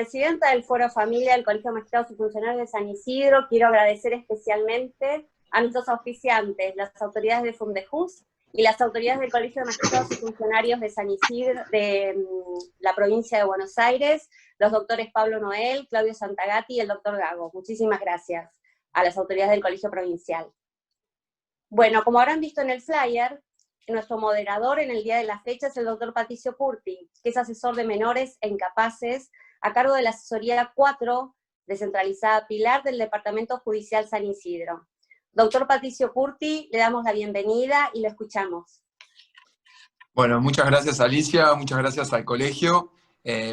Presidenta del Foro Familia del Colegio de Magistrados y Funcionarios de San Isidro, quiero agradecer especialmente a nuestros auspiciantes, las autoridades de Fundejus y las autoridades del Colegio de Magistrados y Funcionarios de San Isidro, de la provincia de Buenos Aires, los doctores Pablo Noel, Claudio Santagati y el doctor Gago. Muchísimas gracias a las autoridades del Colegio Provincial. Bueno, como habrán visto en el flyer, nuestro moderador en el día de la fecha es el doctor Patricio Curti, que es asesor de menores e incapaces a cargo de la asesoría 4 descentralizada Pilar del Departamento Judicial San Isidro. Doctor Patricio Curti, le damos la bienvenida y lo escuchamos. Bueno, muchas gracias Alicia, muchas gracias al colegio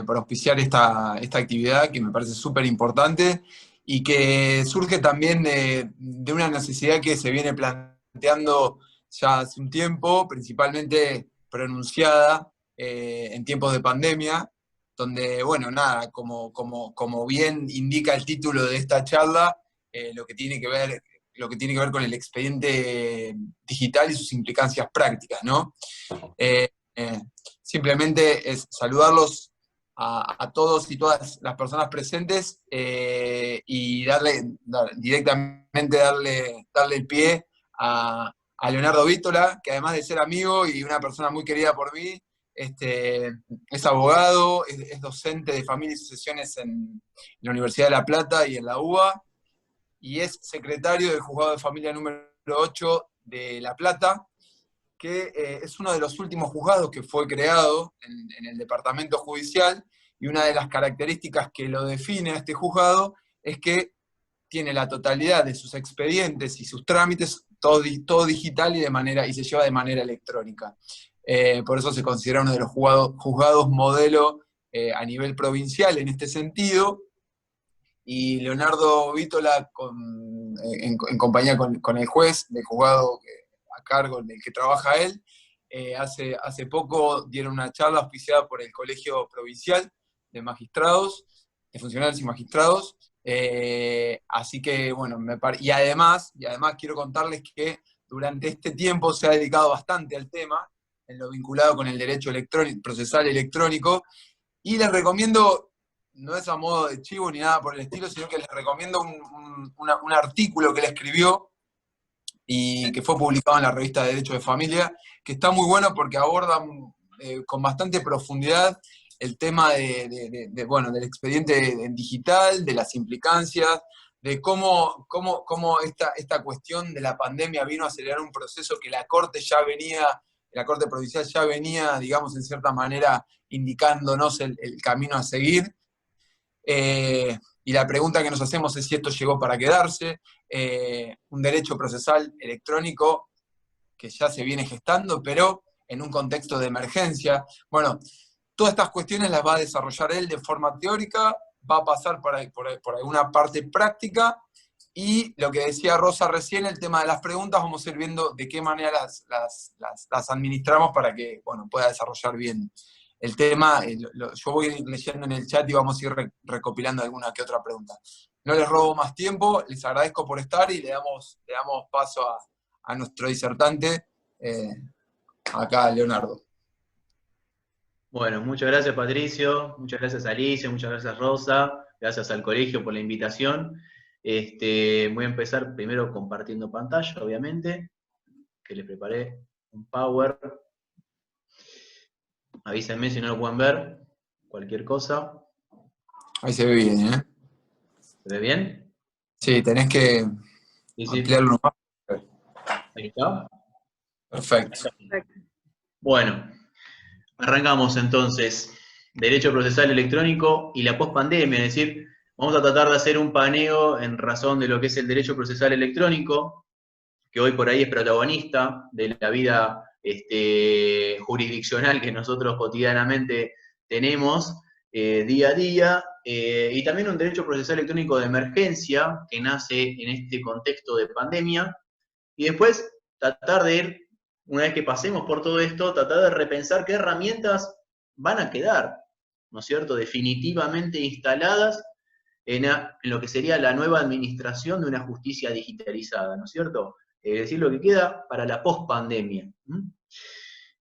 por auspiciar esta actividad que me parece súper importante y que surge también de una necesidad que se viene planteando ya hace un tiempo, principalmente pronunciada en tiempos de pandemia, donde, bueno, nada, como bien indica el título de esta charla, lo que tiene que ver con el expediente digital y sus implicancias prácticas, ¿no? Simplemente es saludarlos a todos y todas las personas presentes y directamente darle el pie a Leonardo Vítola, que además de ser amigo y una persona muy querida por mí, es abogado, es docente de familia y sucesiones en la Universidad de La Plata y en la UBA, y es secretario del Juzgado de Familia número 8 de La Plata, que es uno de los últimos juzgados que fue creado en el departamento judicial, y una de las características que lo define a este juzgado es que tiene la totalidad de sus expedientes y sus trámites todo digital y se lleva de manera electrónica. Por eso se considera uno de los juzgados modelo a nivel provincial en este sentido, y Leonardo Vítola, en compañía con el juez del juzgado a cargo del que trabaja él, hace poco dieron una charla auspiciada por el Colegio Provincial de Magistrados, de Funcionarios y Magistrados, así que, bueno, y además quiero contarles que durante este tiempo se ha dedicado bastante al tema, en lo vinculado con el derecho procesal electrónico, y les recomiendo, no es a modo de chivo ni nada por el estilo, sino que les recomiendo un artículo que él escribió y que fue publicado en la revista de Derecho de Familia, que está muy bueno porque aborda con bastante profundidad el tema del expediente en digital, de las implicancias, de cómo esta cuestión de la pandemia vino a acelerar un proceso que la Corte Provincial ya venía, digamos, en cierta manera, indicándonos el camino a seguir. Y la pregunta que nos hacemos es si esto llegó para quedarse, un derecho procesal electrónico que ya se viene gestando, pero en un contexto de emergencia. Bueno, todas estas cuestiones las va a desarrollar él de forma teórica, va a pasar por alguna parte práctica, y lo que decía Rosa recién, el tema de las preguntas, vamos a ir viendo de qué manera las administramos para que, bueno, pueda desarrollar bien el tema. Yo voy a ir leyendo en el chat y vamos a ir recopilando alguna que otra pregunta. No les robo más tiempo, les agradezco por estar y le damos paso a nuestro disertante, acá Leonardo. Bueno, muchas gracias Patricio, muchas gracias Alicia, muchas gracias Rosa, gracias al colegio por la invitación. Voy a empezar primero compartiendo pantalla, obviamente, que les preparé un Power. Avísenme si no lo pueden ver, cualquier cosa. Ahí se ve bien, ¿eh? ¿Se ve bien? Sí, tenés que ampliarlo más. Ahí está. Perfecto. Bueno, arrancamos entonces. Derecho procesal electrónico y la pospandemia, es decir, vamos a tratar de hacer un paneo en razón de lo que es el derecho procesal electrónico, que hoy por ahí es protagonista de la vida jurisdiccional que nosotros cotidianamente tenemos día a día, y también un derecho procesal electrónico de emergencia que nace en este contexto de pandemia, y después tratar de ir, una vez que pasemos por todo esto, tratar de repensar qué herramientas van a quedar, ¿no es cierto?, definitivamente instaladas en lo que sería la nueva administración de una justicia digitalizada, ¿no es cierto? Es decir, lo que queda para la pospandemia.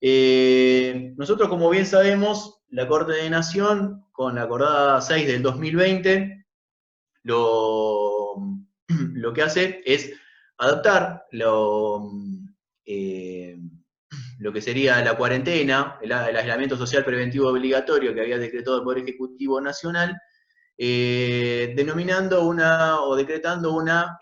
Nosotros, como bien sabemos, la Corte de Nación, con la acordada 6 del 2020, lo que hace es adaptar lo que sería la cuarentena, el aislamiento social preventivo obligatorio que había decretado el Poder Ejecutivo Nacional, denominando o decretando una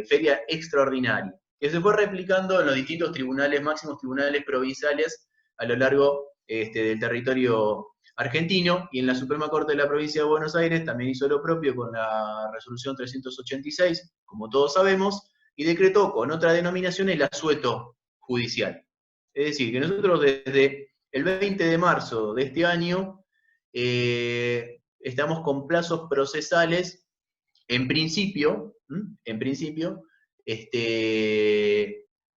feria extraordinaria, que se fue replicando en los distintos tribunales, máximos tribunales provinciales a lo largo del territorio argentino, y en la Suprema Corte de la Provincia de Buenos Aires también hizo lo propio con la resolución 386, como todos sabemos, y decretó con otra denominación el asueto judicial. Es decir, que nosotros desde el 20 de marzo de este año estamos con plazos procesales, en principio,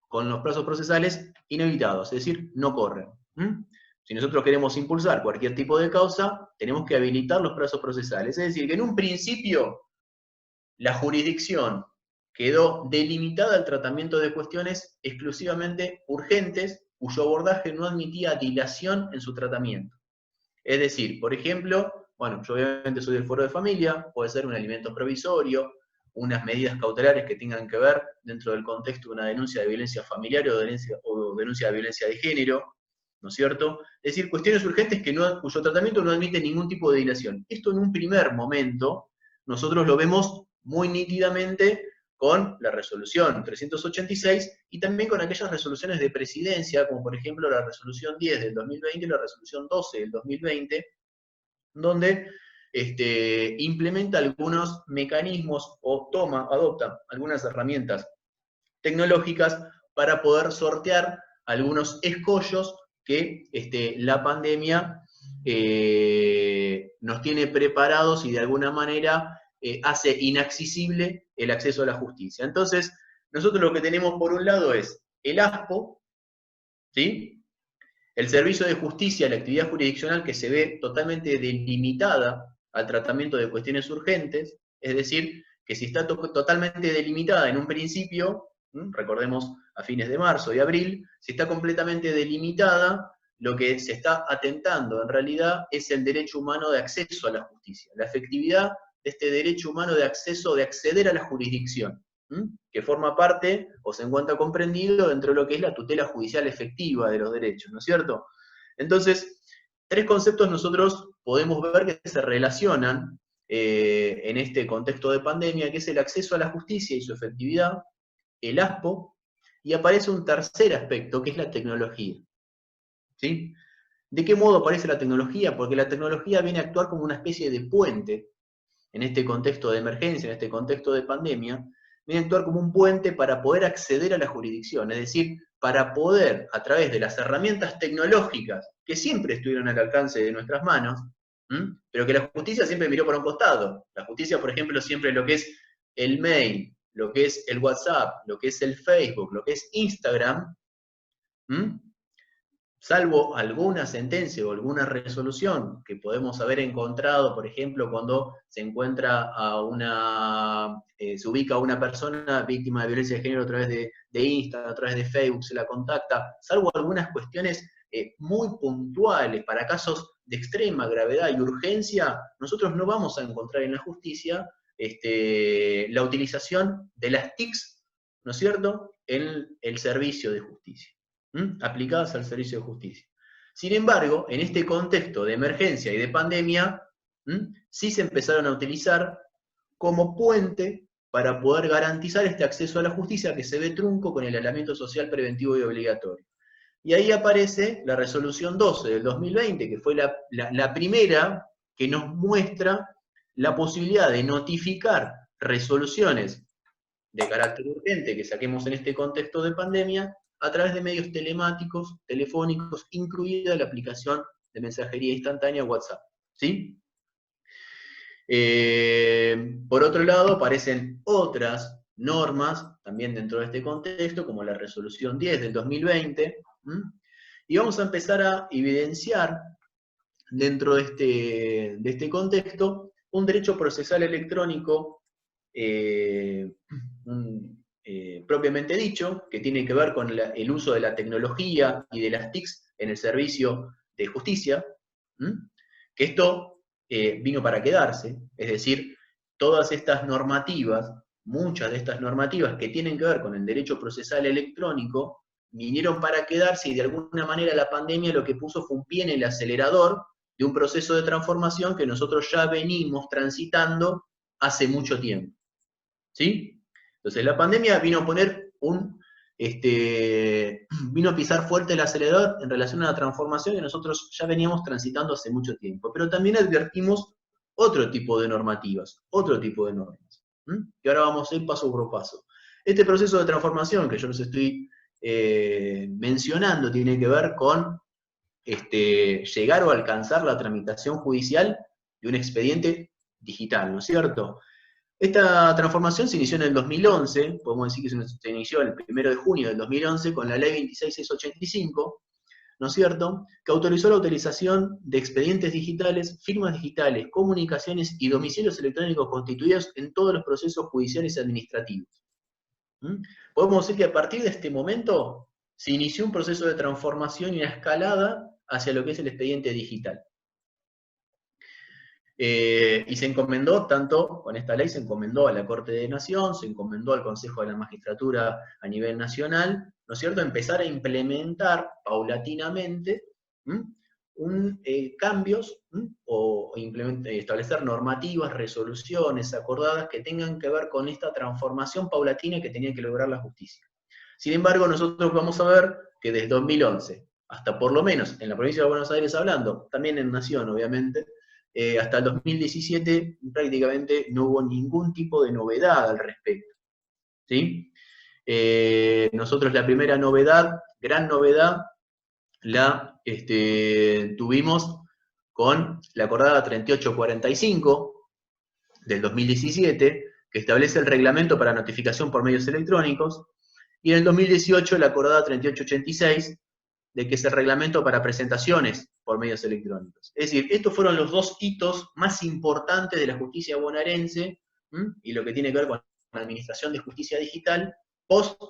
con los plazos procesales inhabilitados, es decir, no corren. Si nosotros queremos impulsar cualquier tipo de causa, tenemos que habilitar los plazos procesales. Es decir, que en un principio la jurisdicción quedó delimitada al tratamiento de cuestiones exclusivamente urgentes, cuyo abordaje no admitía dilación en su tratamiento. Es decir, por ejemplo, bueno, yo obviamente soy del Foro de Familia, puede ser un alimento provisorio, unas medidas cautelares que tengan que ver dentro del contexto de una denuncia de violencia familiar o denuncia de violencia de género, ¿no es cierto? Es decir, cuestiones urgentes cuyo tratamiento no admite ningún tipo de dilación. Esto en un primer momento nosotros lo vemos muy nítidamente con la resolución 386 y también con aquellas resoluciones de presidencia, como por ejemplo la resolución 10 del 2020 y la resolución 12 del 2020, donde implementa algunos mecanismos o adopta algunas herramientas tecnológicas para poder sortear algunos escollos que la pandemia nos tiene preparados y de alguna manera hace inaccesible el acceso a la justicia. Entonces, nosotros lo que tenemos por un lado es el ASPO, ¿sí? El servicio de justicia, la actividad jurisdiccional que se ve totalmente delimitada al tratamiento de cuestiones urgentes, es decir, que si está totalmente delimitada en un principio, recordemos a fines de marzo y abril, si está completamente delimitada, lo que se está atentando en realidad es el derecho humano de acceso a la justicia, la efectividad de este derecho humano de acceso, de acceder a la jurisdicción, que forma parte o se encuentra comprendido dentro de lo que es la tutela judicial efectiva de los derechos, ¿no es cierto? Entonces, tres conceptos nosotros podemos ver que se relacionan en este contexto de pandemia, que es el acceso a la justicia y su efectividad, el ASPO, y aparece un tercer aspecto, que es la tecnología. ¿Sí? ¿De qué modo aparece la tecnología? Porque la tecnología viene a actuar como una especie de puente en este contexto de emergencia, en este contexto de pandemia, viene a actuar como un puente para poder acceder a la jurisdicción, es decir, para poder, a través de las herramientas tecnológicas que siempre estuvieron al alcance de nuestras manos, pero que la justicia siempre miró por un costado. La justicia, por ejemplo, siempre lo que es el mail, lo que es el WhatsApp, lo que es el Facebook, lo que es Instagram, salvo alguna sentencia o alguna resolución que podemos haber encontrado, por ejemplo, cuando se encuentra se ubica a una persona víctima de violencia de género a través de Instagram, a través de Facebook, se la contacta, salvo algunas cuestiones muy puntuales para casos de extrema gravedad y urgencia, nosotros no vamos a encontrar en la justicia la utilización de las TICs, ¿no es cierto?, en el servicio de justicia. Aplicadas al servicio de justicia. Sin embargo, en este contexto de emergencia y de pandemia, sí se empezaron a utilizar como puente para poder garantizar este acceso a la justicia que se ve trunco con el aislamiento social preventivo y obligatorio. Y ahí aparece la resolución 12 del 2020, que fue la primera que nos muestra la posibilidad de notificar resoluciones de carácter urgente que saquemos en este contexto de pandemia a través de medios telemáticos, telefónicos, incluida la aplicación de mensajería instantánea WhatsApp. ¿Sí? Por otro lado, aparecen otras normas, también dentro de este contexto, como la resolución 10 del 2020, y vamos a empezar a evidenciar, dentro de este contexto, un derecho procesal electrónico, propiamente dicho, que tiene que ver con el uso de la tecnología y de las TICs en el servicio de justicia, que esto vino para quedarse, es decir, todas estas normativas, muchas de estas normativas que tienen que ver con el derecho procesal electrónico, vinieron para quedarse y de alguna manera la pandemia lo que puso fue un pie en el acelerador de un proceso de transformación que nosotros ya venimos transitando hace mucho tiempo. ¿Sí? Entonces la pandemia vino a poner vino a pisar fuerte el acelerador en relación a la transformación que nosotros ya veníamos transitando hace mucho tiempo. Pero también advertimos otro tipo de normativas, otro tipo de normas. Y ahora vamos a ir paso por paso. Este proceso de transformación que yo les estoy mencionando tiene que ver con llegar o alcanzar la tramitación judicial de un expediente digital, ¿no es cierto? Esta transformación se inició en el 2011, podemos decir que se inició el 1 de junio del 2011 con la ley 26685, ¿no es cierto?, que autorizó la utilización de expedientes digitales, firmas digitales, comunicaciones y domicilios electrónicos constituidos en todos los procesos judiciales y administrativos. Podemos decir que a partir de este momento se inició un proceso de transformación y una escalada hacia lo que es el expediente digital. Y se encomendó, tanto con esta ley, se encomendó a la Corte de Nación, se encomendó al Consejo de la Magistratura a nivel nacional, ¿no es cierto?, empezar a implementar paulatinamente cambios o establecer normativas, resoluciones acordadas que tengan que ver con esta transformación paulatina que tenía que lograr la justicia. Sin embargo, nosotros vamos a ver que desde 2011 hasta por lo menos en la provincia de Buenos Aires hablando, también en Nación obviamente, hasta el 2017 prácticamente no hubo ningún tipo de novedad al respecto. ¿Sí? Nosotros la primera novedad, gran novedad, la tuvimos con la acordada 3845 del 2017, que establece el reglamento para notificación por medios electrónicos, y en el 2018 la acordada 3886, de que es el reglamento para presentaciones por medios electrónicos. Es decir, estos fueron los dos hitos más importantes de la justicia bonaerense, y lo que tiene que ver con la administración de justicia digital, post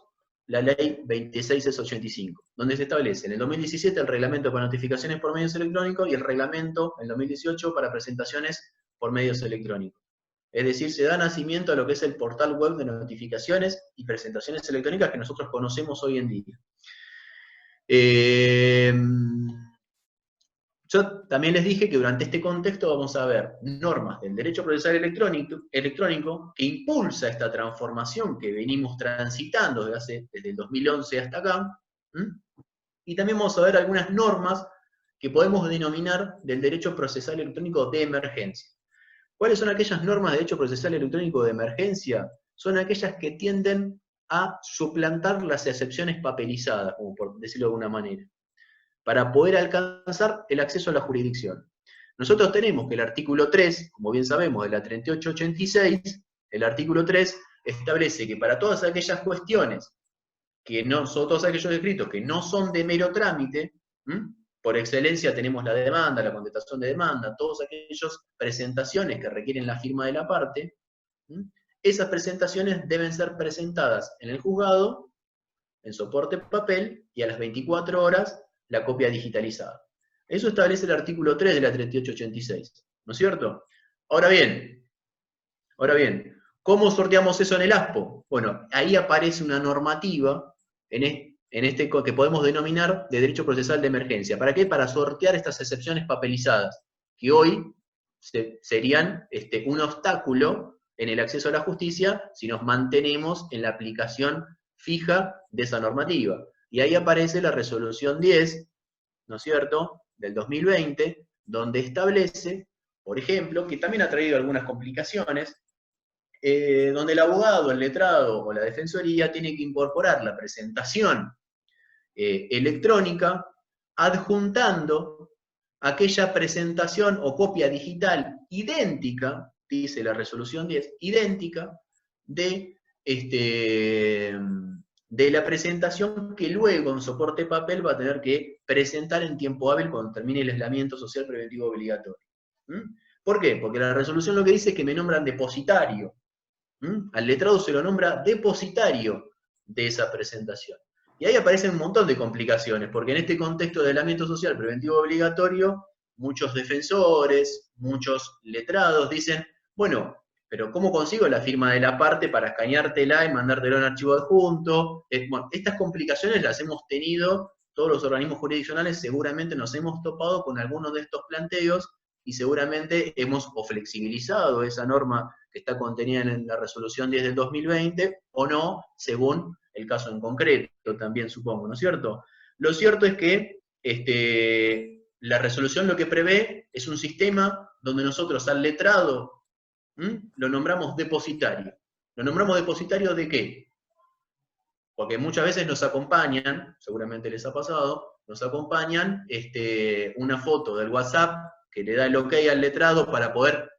la ley 26685, donde se establece en el 2017 el reglamento para notificaciones por medios electrónicos y el reglamento en el 2018 para presentaciones por medios electrónicos. Es decir, se da nacimiento a lo que es el portal web de notificaciones y presentaciones electrónicas que nosotros conocemos hoy en día. Yo también les dije que durante este contexto vamos a ver normas del derecho procesal electrónico que impulsa esta transformación que venimos transitando desde el 2011 hasta acá, y también vamos a ver algunas normas que podemos denominar del derecho procesal electrónico de emergencia. ¿Cuáles son aquellas normas de derecho procesal electrónico de emergencia? Son aquellas que tienden a suplantar las excepciones papelizadas, como por decirlo de alguna manera, para poder alcanzar el acceso a la jurisdicción. Nosotros tenemos que el artículo 3, como bien sabemos, de la 3886, el artículo 3 establece que para todas aquellas cuestiones, que no son todos aquellos escritos que no son de mero trámite, por excelencia tenemos la demanda, la contestación de demanda, todas aquellas presentaciones que requieren la firma de la parte, esas presentaciones deben ser presentadas en el juzgado, en soporte papel, y a las 24 horas la copia digitalizada. Eso establece el artículo 3 de la 3886, ¿no es cierto? Ahora bien, ¿cómo sorteamos eso en el ASPO? Bueno, ahí aparece una normativa que podemos denominar de derecho procesal de emergencia. ¿Para qué? Para sortear estas excepciones papelizadas, que hoy serían un obstáculo en el acceso a la justicia si nos mantenemos en la aplicación fija de esa normativa. Y ahí aparece la resolución 10, ¿no es cierto?, del 2020, donde establece, por ejemplo, que también ha traído algunas complicaciones, donde el abogado, el letrado o la defensoría tiene que incorporar la presentación electrónica adjuntando aquella presentación o copia digital idéntica, dice la resolución 10, idéntica de la presentación que luego en soporte papel va a tener que presentar en tiempo hábil cuando termine el aislamiento social preventivo obligatorio. ¿Por qué? Porque la resolución lo que dice es que me nombran depositario Al letrado se lo nombra depositario de esa presentación. Y ahí aparecen un montón de complicaciones, porque en este contexto de aislamiento social preventivo obligatorio, muchos defensores, muchos letrados dicen, bueno, pero ¿cómo consigo la firma de la parte para escaneártela y mandártelo en archivo adjunto? Bueno, estas complicaciones las hemos tenido todos los organismos jurisdiccionales, seguramente nos hemos topado con algunos de estos planteos y seguramente hemos o flexibilizado esa norma que está contenida en la resolución 10 del 2020 o no, según el caso en concreto también, supongo, ¿no es cierto? Lo cierto es que la resolución lo que prevé es un sistema donde nosotros al letrado lo nombramos depositario. ¿Lo nombramos depositario de qué? Porque muchas veces nos acompañan, seguramente les ha pasado, nos acompañan una foto del WhatsApp que le da el ok al letrado para poder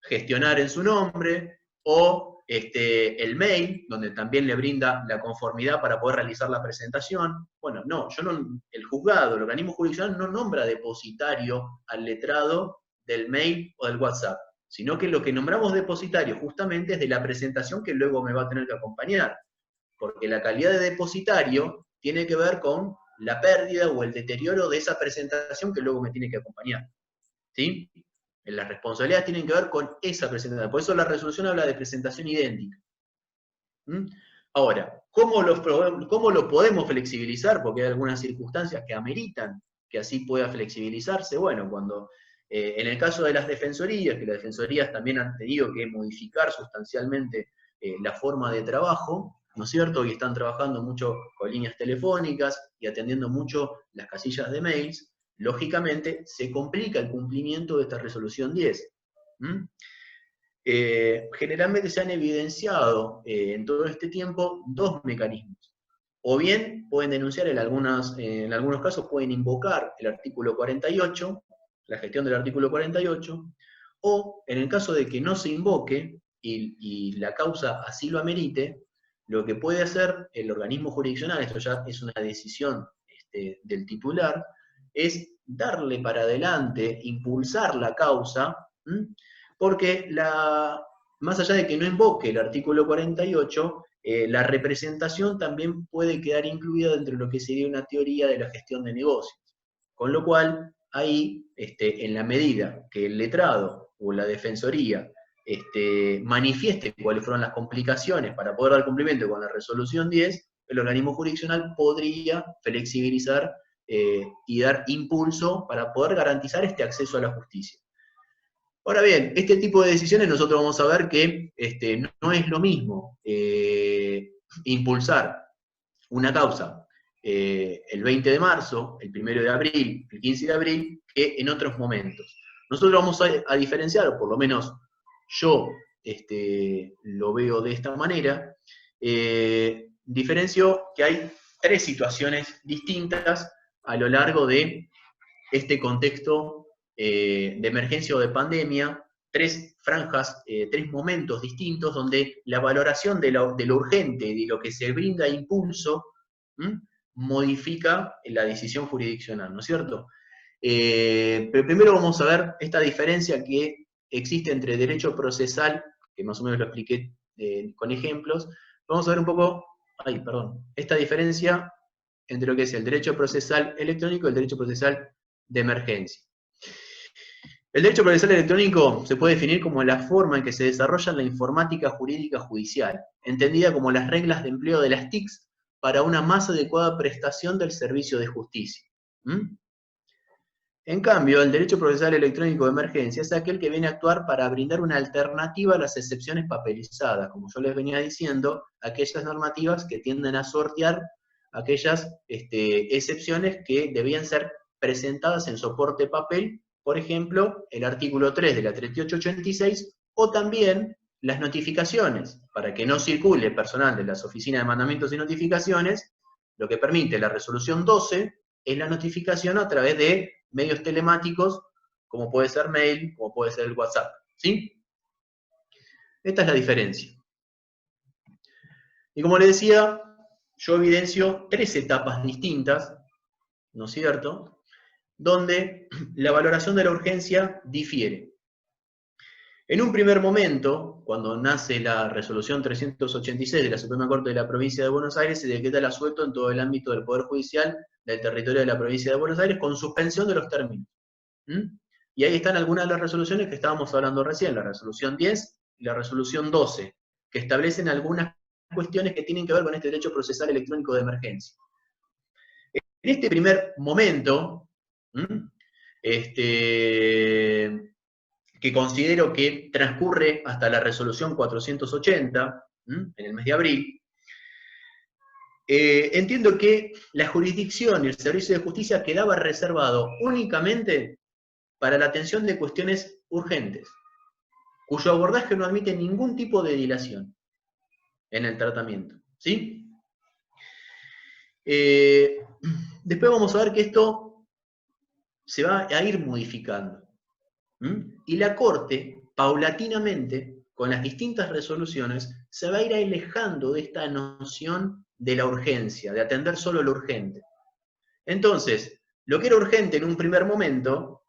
gestionar en su nombre, o el mail, donde también le brinda la conformidad para poder realizar la presentación. Bueno, no, el juzgado, el organismo jurisdiccional no nombra depositario al letrado del mail o del WhatsApp, sino que lo que nombramos depositario justamente es de la presentación que luego me va a tener que acompañar, porque la calidad de depositario tiene que ver con la pérdida o el deterioro de esa presentación que luego me tiene que acompañar. ¿Sí? Las responsabilidades tienen que ver con esa presentación. Por eso la resolución habla de presentación idéntica. Ahora, ¿cómo lo podemos flexibilizar? Porque hay algunas circunstancias que ameritan que así pueda flexibilizarse. Bueno, cuando en el caso de las defensorías, que las defensorías también han tenido que modificar sustancialmente la forma de trabajo, ¿no es cierto? Y están trabajando mucho con líneas telefónicas y atendiendo mucho las casillas de mails, lógicamente se complica el cumplimiento de esta resolución 10. Generalmente se han evidenciado en todo este tiempo dos mecanismos. O bien pueden denunciar en algunos casos pueden invocar el artículo 48, la gestión del artículo 48, o en el caso de que no se invoque y la causa así lo amerite, lo que puede hacer el organismo jurisdiccional, esto ya es una decisión del titular, es darle para adelante, impulsar la causa, porque más allá de que no invoque el artículo 48, la representación también puede quedar incluida dentro de lo que sería una teoría de la gestión de negocios. Con lo cual, ahí, en la medida que el letrado o la defensoría manifieste cuáles fueron las complicaciones para poder dar cumplimiento con la resolución 10, el organismo jurisdiccional podría flexibilizar y dar impulso para poder garantizar este acceso a la justicia. Ahora bien, este tipo de decisiones nosotros vamos a ver que no es lo mismo impulsar una causa el 20 de marzo, el 1 de abril, el 15 de abril, que en otros momentos. Nosotros vamos a diferenciar, o por lo menos yo lo veo de esta manera, diferencio que hay tres situaciones distintas a lo largo de este contexto de emergencia o de pandemia, tres franjas, tres momentos distintos donde la valoración de lo urgente, de lo que se brinda impulso, modifica la decisión jurisdiccional, ¿no es cierto? Pero primero vamos a ver esta diferencia que existe entre derecho procesal, que más o menos lo expliqué con ejemplos. Vamos a ver un poco, esta diferencia entre lo que es el derecho procesal electrónico y el derecho procesal de emergencia. El derecho procesal electrónico se puede definir como la forma en que se desarrolla la informática jurídica judicial, entendida como las reglas de empleo de las TICs para una más adecuada prestación del servicio de justicia. En cambio, el derecho procesal electrónico de emergencia es aquel que viene a actuar para brindar una alternativa a las excepciones papelizadas, como yo les venía diciendo, aquellas normativas que tienden a sortear aquellas excepciones que debían ser presentadas en soporte papel, por ejemplo, el artículo 3 de la 3886, o también las notificaciones, para que no circule personal de las oficinas de mandamientos y notificaciones, lo que permite la resolución 12 es la notificación a través de medios telemáticos, como puede ser mail, como puede ser el WhatsApp, ¿sí? Esta es la diferencia. Y como les decía, yo evidencio tres etapas distintas, ¿no es cierto?, donde la valoración de la urgencia difiere. En un primer momento, cuando nace la resolución 386 de la Suprema Corte de la Provincia de Buenos Aires, se decreta el asueto en todo el ámbito del Poder Judicial del territorio de la Provincia de Buenos Aires con suspensión de los términos. Y ahí están algunas de las resoluciones que estábamos hablando recién, la resolución 10 y la resolución 12, que establecen algunas cuestiones que tienen que ver con este derecho procesal electrónico de emergencia. En este primer momento, que considero que transcurre hasta la resolución 480, en el mes de abril, entiendo que la jurisdicción y el servicio de justicia quedaba reservado únicamente para la atención de cuestiones urgentes, cuyo abordaje no admite ningún tipo de dilación en el tratamiento, ¿sí? Después vamos a ver que esto se va a ir modificando. Y la Corte, paulatinamente, con las distintas resoluciones, se va a ir alejando de esta noción de la urgencia, de atender solo lo urgente. Entonces, lo que era urgente en un primer momento,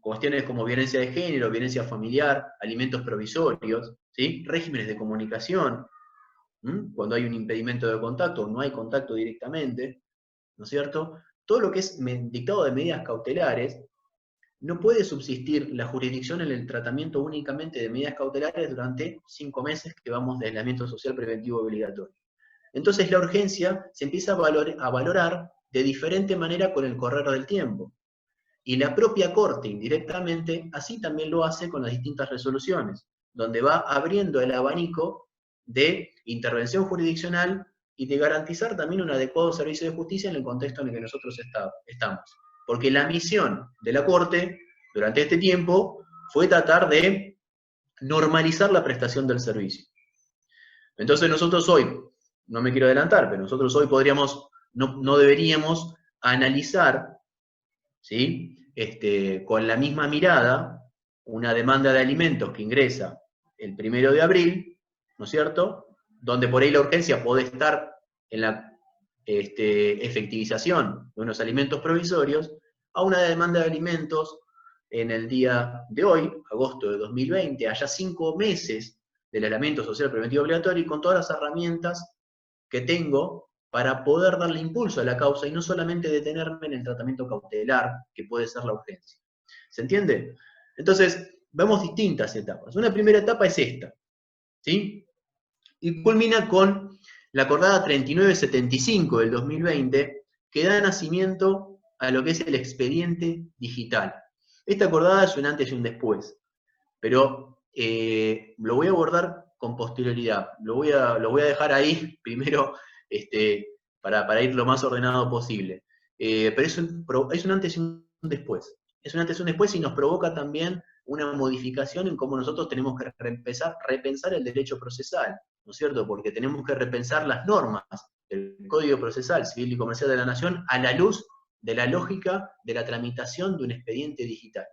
cuestiones como violencia de género, violencia familiar, alimentos provisorios, ¿sí? Regímenes de comunicación, cuando hay un impedimento de contacto o no hay contacto directamente, ¿no es cierto? Todo lo que es dictado de medidas cautelares, no puede subsistir la jurisdicción en el tratamiento únicamente de medidas cautelares durante 5 meses que vamos de aislamiento social preventivo obligatorio. Entonces la urgencia se empieza a valorar de diferente manera con el correr del tiempo. Y la propia Corte, indirectamente, así también lo hace con las distintas resoluciones, donde va abriendo el abanico de intervención jurisdiccional y de garantizar también un adecuado servicio de justicia en el contexto en el que nosotros estamos. Porque la misión de la Corte, durante este tiempo, fue tratar de normalizar la prestación del servicio. Entonces nosotros hoy, no me quiero adelantar, pero nosotros hoy podríamos, no deberíamos analizar, ¿sí? Con la misma mirada, una demanda de alimentos que ingresa el 1 de abril, ¿no es cierto?, donde por ahí la urgencia puede estar en la efectivización de unos alimentos provisorios, a una demanda de alimentos en el día de hoy, agosto de 2020, allá 5 meses del aislamiento social preventivo obligatorio, y con todas las herramientas que tengo para poder darle impulso a la causa y no solamente detenerme en el tratamiento cautelar, que puede ser la urgencia. ¿Se entiende? Entonces, vemos distintas etapas. Una primera etapa es esta, ¿sí? Y culmina con la acordada 3975 del 2020, que da nacimiento a lo que es el expediente digital. Esta acordada es un antes y un después, pero lo voy a abordar con posterioridad. Lo voy a dejar ahí primero para ir lo más ordenado posible. Pero es un antes y un después. Es un antes y un después y nos provoca también una modificación en cómo nosotros tenemos que repensar el derecho procesal, ¿no es cierto? Porque tenemos que repensar las normas del Código Procesal Civil y Comercial de la Nación a la luz de la lógica de la tramitación de un expediente digital.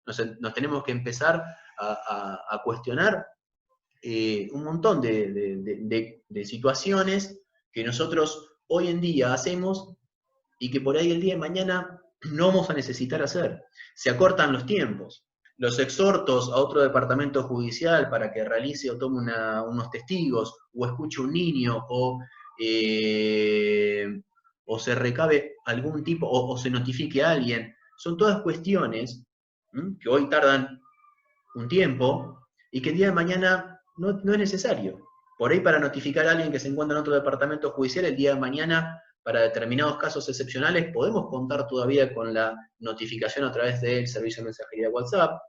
Nos tenemos que empezar a cuestionar un montón de situaciones que nosotros hoy en día hacemos y que por ahí el día de mañana no vamos a necesitar hacer. Se acortan los tiempos. Los exhortos a otro departamento judicial para que realice o tome unos testigos, o escuche un niño, o se recabe algún tipo, o se notifique a alguien, son todas cuestiones que hoy tardan un tiempo y que el día de mañana no es necesario. Por ahí para notificar a alguien que se encuentra en otro departamento judicial, el día de mañana, para determinados casos excepcionales, podemos contar todavía con la notificación a través del servicio de mensajería de WhatsApp.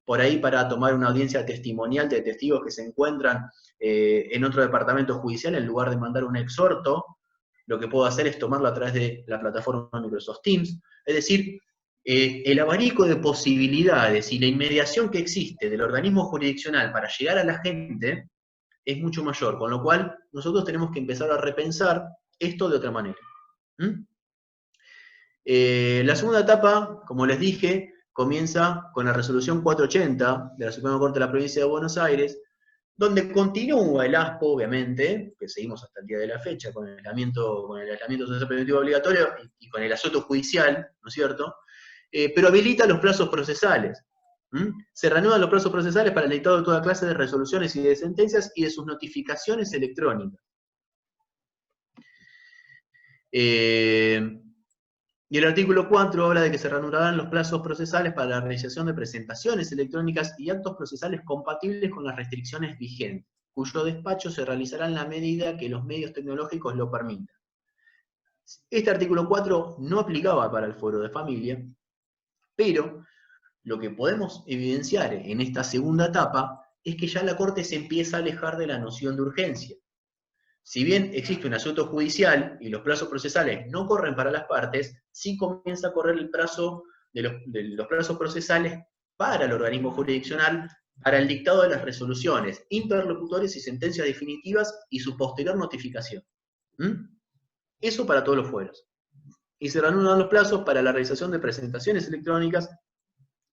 Por ahí para tomar una audiencia testimonial de testigos que se encuentran en otro departamento judicial, en lugar de mandar un exhorto, lo que puedo hacer es tomarlo a través de la plataforma Microsoft Teams. Es decir, el abanico de posibilidades y la inmediación que existe del organismo jurisdiccional para llegar a la gente es mucho mayor, con lo cual nosotros tenemos que empezar a repensar esto de otra manera. La segunda etapa, como les dije, comienza con la resolución 480 de la Suprema Corte de la Provincia de Buenos Aires, donde continúa el ASPO, obviamente, que seguimos hasta el día de la fecha, con el aislamiento social preventivo obligatorio y con el asunto judicial, ¿no es cierto?, pero habilita los plazos procesales. Se reanudan los plazos procesales para el dictado de toda clase de resoluciones y de sentencias y de sus notificaciones electrónicas. Y el artículo 4 habla de que se reanudarán los plazos procesales para la realización de presentaciones electrónicas y actos procesales compatibles con las restricciones vigentes, cuyo despacho se realizará en la medida que los medios tecnológicos lo permitan. Este artículo 4 no aplicaba para el fuero de familia, pero lo que podemos evidenciar en esta segunda etapa es que ya la Corte se empieza a alejar de la noción de urgencia. Si bien existe un asunto judicial y los plazos procesales no corren para las partes, sí comienza a correr el plazo de los plazos procesales para el organismo jurisdiccional para el dictado de las resoluciones, interlocutores y sentencias definitivas y su posterior notificación. Eso para todos los fueros. Y se reanudan los plazos para la realización de presentaciones electrónicas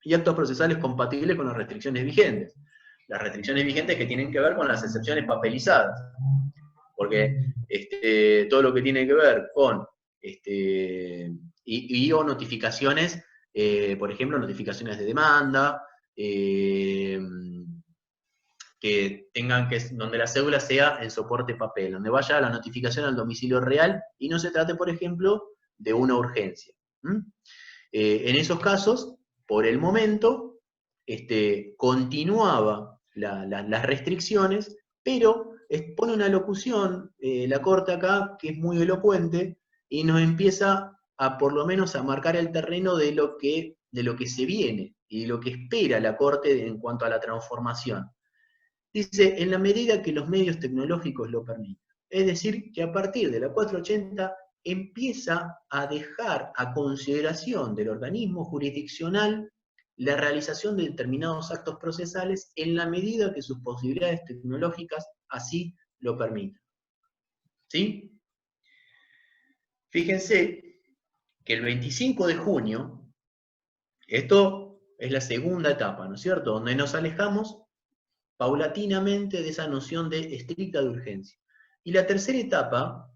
y actos procesales compatibles con las restricciones vigentes. Las restricciones vigentes que tienen que ver con las excepciones papelizadas. Porque todo lo que tiene que ver con o notificaciones, por ejemplo, notificaciones de demanda, que tengan donde la cédula sea en soporte papel, donde vaya la notificación al domicilio real y no se trate, por ejemplo, de una urgencia. En esos casos, por el momento, continuaba las restricciones, pero pone una locución, la Corte acá, que es muy elocuente, y nos empieza a, por lo menos, a marcar el terreno de lo que se viene, y de lo que espera la Corte en cuanto a la transformación. Dice, en la medida que los medios tecnológicos lo permitan. Es decir, que a partir de la 480 empieza a dejar a consideración del organismo jurisdiccional la realización de determinados actos procesales en la medida que sus posibilidades tecnológicas así lo permitan. ¿Sí? Fíjense que el 25 de junio, esto es la segunda etapa, ¿no es cierto?, donde nos alejamos paulatinamente de esa noción de estricta de urgencia. Y la tercera etapa,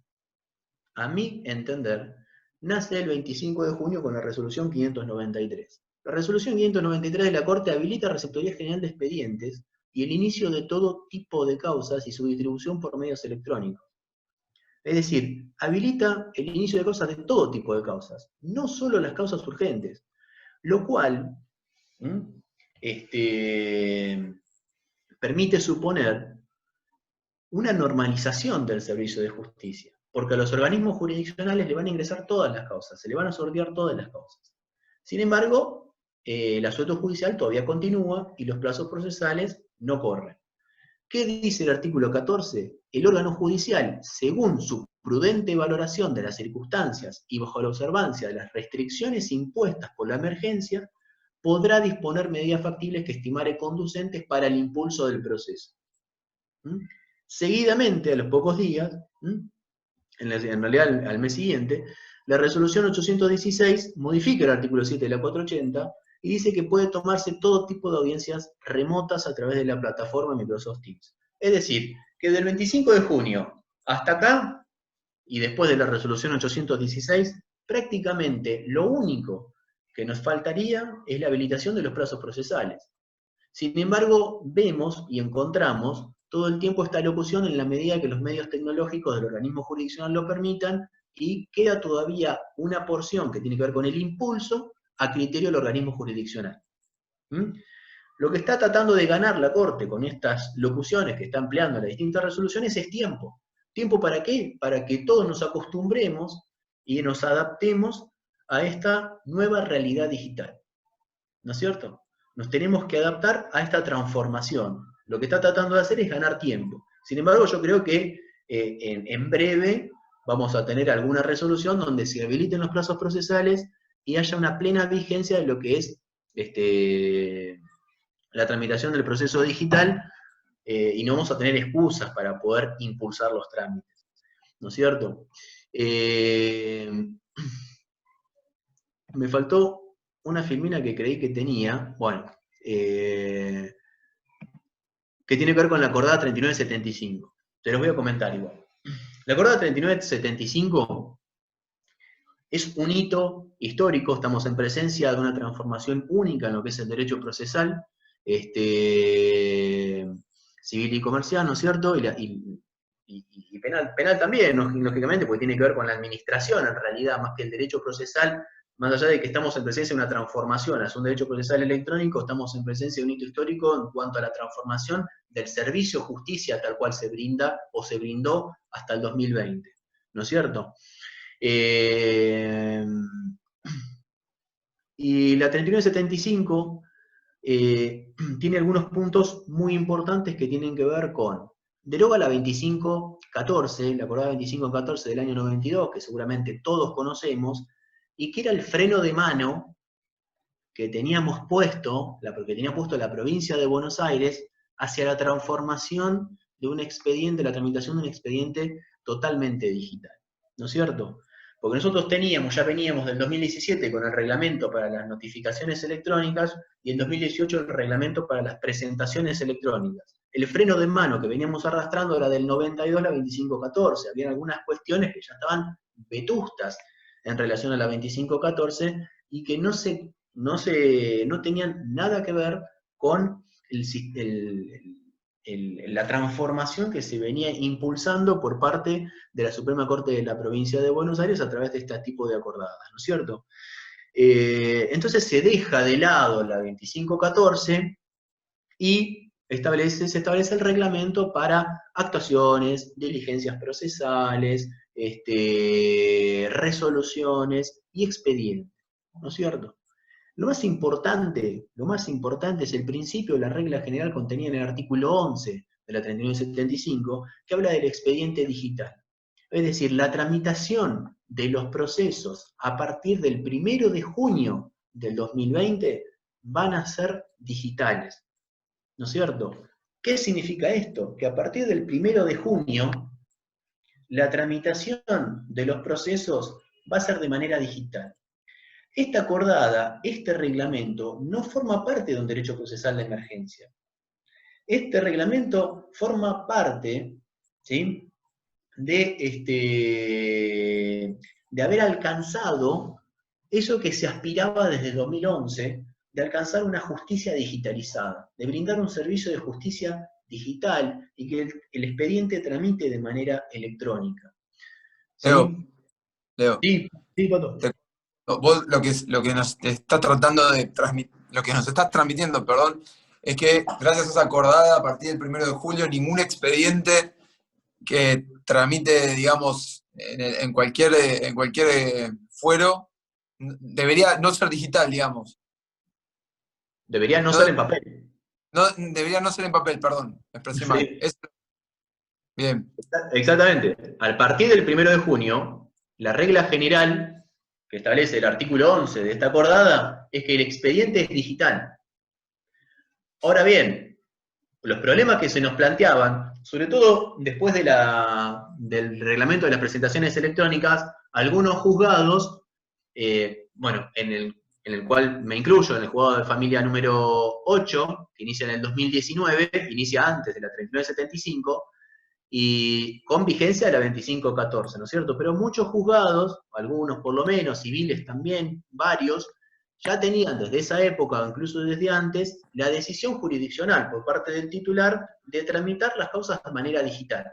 a mi entender, nace el 25 de junio con la resolución 593. La resolución 593 de la Corte habilita Receptoría General de Expedientes y el inicio de todo tipo de causas y su distribución por medios electrónicos. Es decir, habilita el inicio de causas de todo tipo de causas, no solo las causas urgentes, lo cual permite suponer una normalización del servicio de justicia, porque a los organismos jurisdiccionales le van a ingresar todas las causas, se le van a sortear todas las causas. Sin embargo, el asueto judicial todavía continúa y los plazos procesales no corren. ¿Qué dice el artículo 14? El órgano judicial, según su prudente valoración de las circunstancias y bajo la observancia de las restricciones impuestas por la emergencia, podrá disponer medidas factibles que estimare conducentes para el impulso del proceso. Seguidamente, a los pocos días, en realidad al mes siguiente, la resolución 816 modifica el artículo 7 de la 480 y dice que puede tomarse todo tipo de audiencias remotas a través de la plataforma Microsoft Teams. Es decir, que del 25 de junio hasta acá, y después de la resolución 816, prácticamente lo único que nos faltaría es la habilitación de los plazos procesales. Sin embargo, vemos y encontramos todo el tiempo esta locución en la medida que los medios tecnológicos del organismo jurisdiccional lo permitan, y queda todavía una porción que tiene que ver con el impulso a criterio del organismo jurisdiccional. Lo que está tratando de ganar la Corte con estas locuciones que está empleando en las distintas resoluciones es tiempo. ¿Tiempo para qué? Para que todos nos acostumbremos y nos adaptemos a esta nueva realidad digital. ¿No es cierto? Nos tenemos que adaptar a esta transformación. Lo que está tratando de hacer es ganar tiempo. Sin embargo, yo creo que en breve vamos a tener alguna resolución donde se habiliten los plazos procesales y haya una plena vigencia de lo que es la tramitación del proceso digital, y no vamos a tener excusas para poder impulsar los trámites. ¿No es cierto? Me faltó una filmina que creí que tenía, bueno, que tiene que ver con la acordada 3975. Te los voy a comentar igual. La acordada 3975 Es un hito histórico, estamos en presencia de una transformación única en lo que es el derecho procesal, civil y comercial, ¿no es cierto? Y penal, penal también, lógicamente, porque tiene que ver con la administración, en realidad, más que el derecho procesal, más allá de que estamos en presencia de una transformación hacia un derecho procesal electrónico, estamos en presencia de un hito histórico en cuanto a la transformación del servicio justicia tal cual se brinda o se brindó hasta el 2020, ¿no es cierto? Y la 3975 tiene algunos puntos muy importantes que tienen que ver con, deroga la 2514, la acordada 2514 del año 92, que seguramente todos conocemos, y que era el freno de mano que teníamos puesto, porque tenía puesto la provincia de Buenos Aires, hacia la transformación de un expediente, la tramitación de un expediente totalmente digital, ¿no es cierto? Porque nosotros ya veníamos del 2017 con el reglamento para las notificaciones electrónicas y en 2018 el reglamento para las presentaciones electrónicas. El freno de mano que veníamos arrastrando era del 92 a la 2514. Había algunas cuestiones que ya estaban vetustas en relación a la 2514 y que no tenían nada que ver con la transformación que se venía impulsando por parte de la Suprema Corte de la Provincia de Buenos Aires a través de este tipo de acordadas, ¿no es cierto? Entonces se deja de lado la 2514 y se establece el reglamento para actuaciones, diligencias procesales, resoluciones y expedientes, ¿no es cierto? Lo más importante es el principio, la regla general contenida en el artículo 11 de la 3975, que habla del expediente digital. Es decir, la tramitación de los procesos a partir del 1 de junio del 2020 van a ser digitales, ¿no es cierto? ¿Qué significa esto? Que a partir del 1 de junio, la tramitación de los procesos va a ser de manera digital. Esta acordada, este reglamento, no forma parte de un derecho procesal de emergencia. Este reglamento forma parte, ¿sí?, de haber alcanzado eso que se aspiraba desde 2011, de alcanzar una justicia digitalizada, de brindar un servicio de justicia digital y que el expediente tramite de manera electrónica. ¿Sí? Leo, Sí, Pato. Vos lo que nos está tratando de transmitir, lo que nos estás transmitiendo, perdón, es que gracias a esa acordada, a partir del 1 de julio, ningún expediente que tramite, digamos, en cualquier fuero, debería no ser digital, digamos. Debería no ser en papel. No, debería no ser en papel, perdón, me expresé mal. Sí. Bien. Exactamente. A partir del 1 de junio, la regla general que establece el artículo 11 de esta acordada es que el expediente es digital. Ahora bien, los problemas que se nos planteaban, sobre todo después del reglamento de las presentaciones electrónicas, algunos juzgados, en el cual me incluyo, en el juzgado de familia número 8, que inicia en el 2019, inicia antes de la 3975, y con vigencia de la 2514, ¿no es cierto? Pero muchos juzgados, algunos por lo menos, civiles también, varios, ya tenían desde esa época, o incluso desde antes, la decisión jurisdiccional por parte del titular de tramitar las causas de manera digital,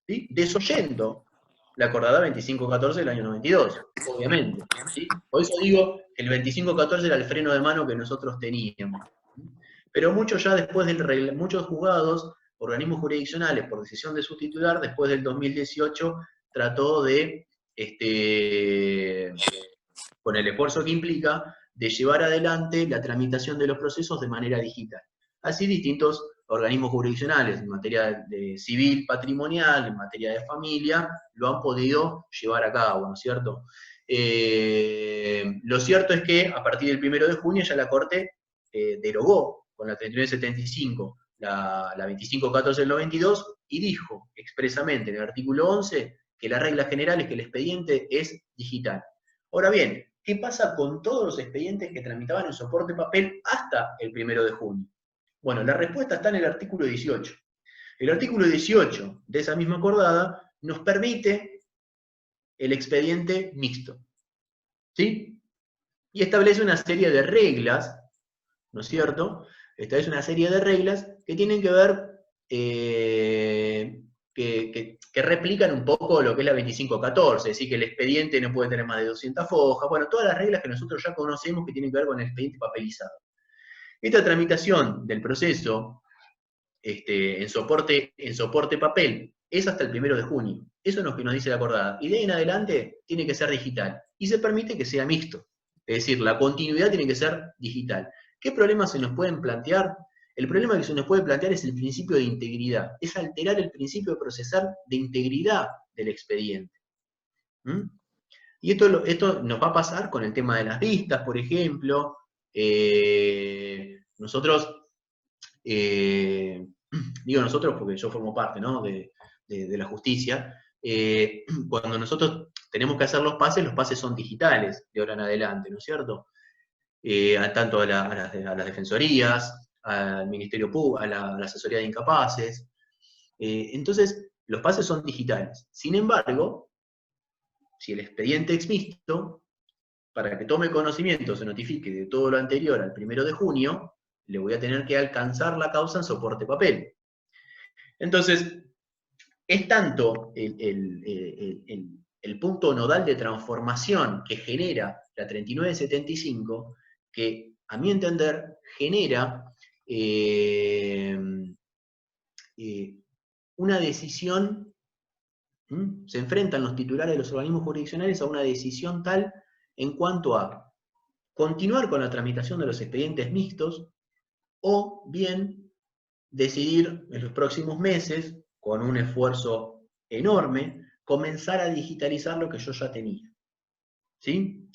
¿sí?, desoyendo la acordada 2514 del año 92, obviamente, ¿sí? Por eso digo que el 2514 era el freno de mano que nosotros teníamos. Pero muchos ya después muchos juzgados, organismos jurisdiccionales, por decisión de su titular, después del 2018, trató de, con el esfuerzo que implica, de llevar adelante la tramitación de los procesos de manera digital. Así distintos organismos jurisdiccionales en materia de civil, patrimonial, en materia de familia, lo han podido llevar a cabo, ¿no es cierto? Lo cierto es que a partir del 1 de junio ya la Corte derogó con la 3975 la 2514 del 92 y dijo expresamente en el artículo 11 que la regla general es que el expediente es digital. Ahora bien, ¿qué pasa con todos los expedientes que tramitaban en soporte papel hasta el 1 de junio? Bueno, la respuesta está en el artículo 18. El artículo 18 de esa misma acordada nos permite el expediente mixto. ¿sí? Y establece una serie de reglas, ¿no es cierto? Establece una serie de reglas que tienen que ver, que replican un poco lo que es la 2514, es decir, que el expediente no puede tener más de 200 fojas, bueno, todas las reglas que nosotros ya conocemos que tienen que ver con el expediente papelizado. Esta tramitación del proceso en soporte papel es hasta el 1 de junio. Eso es lo que nos dice la acordada. Y de ahí en adelante tiene que ser digital. Y se permite que sea mixto. Es decir, la continuidad tiene que ser digital. ¿Qué problemas se nos pueden plantear? El problema que se nos puede plantear es el principio de integridad. Es alterar el principio de procesar de integridad del expediente. ¿Mm? Y esto nos va a pasar con el tema de las vistas, por ejemplo. Nosotros, digo nosotros porque yo formo parte, ¿no?, de la justicia, cuando nosotros tenemos que hacer los pases son digitales de ahora en adelante, ¿no es cierto? Tanto a las defensorías, al Ministerio Público, a la asesoría de incapaces. Entonces, los pases son digitales. Sin embargo, si el expediente es mixto, para que tome conocimiento, se notifique de todo lo anterior al 1 de junio, le voy a tener que alcanzar la causa en soporte papel. Entonces, es tanto el punto nodal de transformación que genera la 3975, que a mi entender genera una decisión, se enfrentan los titulares de los organismos jurisdiccionales a una decisión tal en cuanto a continuar con la tramitación de los expedientes mixtos o bien decidir en los próximos meses, con un esfuerzo enorme, comenzar a digitalizar lo que yo ya tenía. ¿Sí?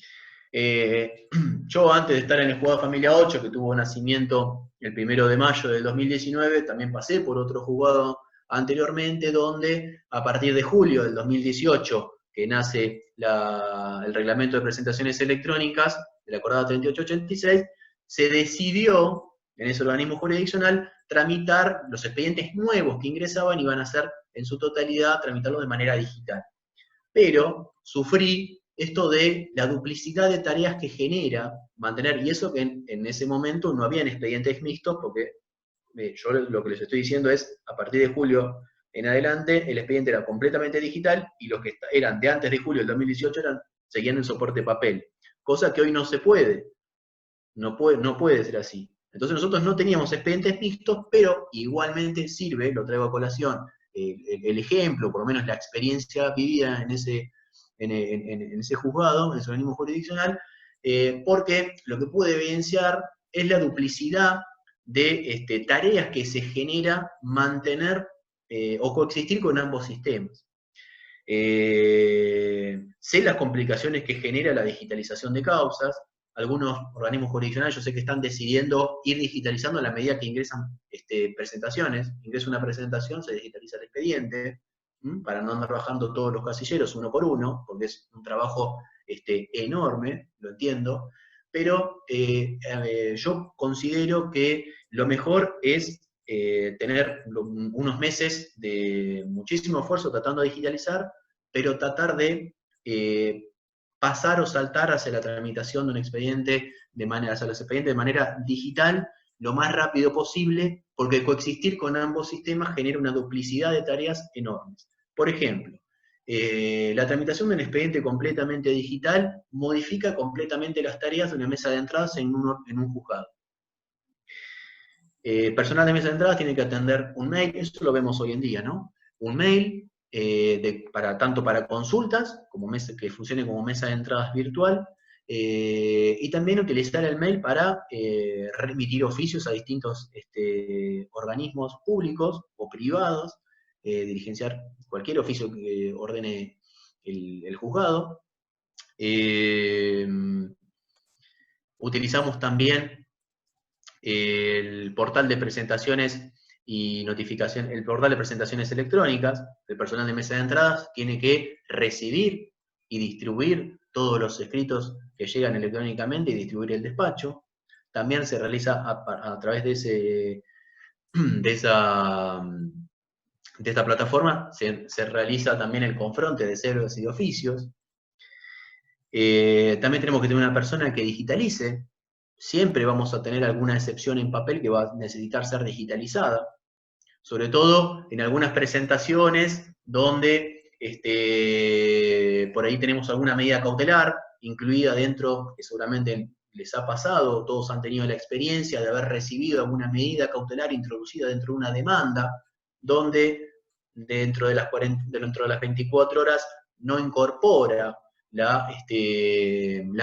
Yo antes de estar en el juzgado de familia 8, que tuvo nacimiento el 1 de mayo del 2019, también pasé por otro juzgado anteriormente, donde a partir de julio del 2018, que nace el reglamento de presentaciones electrónicas de la acordada 3886, se decidió en ese organismo jurisdiccional tramitar los expedientes nuevos que ingresaban, iban a ser en su totalidad tramitarlos de manera digital. Pero sufrí esto de la duplicidad de tareas que genera mantener, y eso que en ese momento no habían expedientes mixtos, porque yo lo que les estoy diciendo es, a partir de julio en adelante, el expediente era completamente digital, y los que eran de antes de julio del 2018 seguían en soporte papel, cosa que hoy no se puede, no puede ser así. Entonces nosotros no teníamos expedientes mixtos, pero igualmente sirve, lo traigo a colación, el ejemplo, por lo menos la experiencia vivida en ese juzgado, en ese organismo jurisdiccional, porque lo que puede evidenciar es la duplicidad de tareas que se genera mantener o coexistir con ambos sistemas. Sé las complicaciones que genera la digitalización de causas. Algunos organismos jurisdiccionales yo sé que están decidiendo ir digitalizando a la medida que ingresan presentaciones. Ingresa una presentación, se digitaliza el expediente, para no andar bajando todos los casilleros uno por uno, porque es un trabajo enorme, lo entiendo, pero yo considero que lo mejor es tener unos meses de muchísimo esfuerzo tratando de digitalizar, pero tratar de pasar o saltar hacia la tramitación de un expediente hacia los expedientes de manera digital lo más rápido posible, porque coexistir con ambos sistemas genera una duplicidad de tareas enormes. Por ejemplo, la tramitación de un expediente completamente digital modifica completamente las tareas de una mesa de entradas en un juzgado. Personal de mesa de entradas tiene que atender un mail, eso lo vemos hoy en día, ¿no? Un mail, tanto para consultas, que funcione como mesa de entradas virtual, y también utilizar el mail para remitir oficios a distintos organismos públicos o privados, diligenciar cualquier oficio que ordene el juzgado. Utilizamos también el portal de presentaciones y notificación, el portal de presentaciones electrónicas. El personal de mesa de entradas tiene que recibir y distribuir todos los escritos que llegan electrónicamente y distribuir el despacho. También se realiza a través de esta plataforma, se realiza también el confronte de células y de oficios. También tenemos que tener una persona que digitalice. Siempre vamos a tener alguna excepción en papel que va a necesitar ser digitalizada, sobre todo en algunas presentaciones donde por ahí tenemos alguna medida cautelar incluida dentro, que seguramente les ha pasado, todos han tenido la experiencia de haber recibido alguna medida cautelar introducida dentro de una demanda, donde dentro de las 24 horas no incorpora la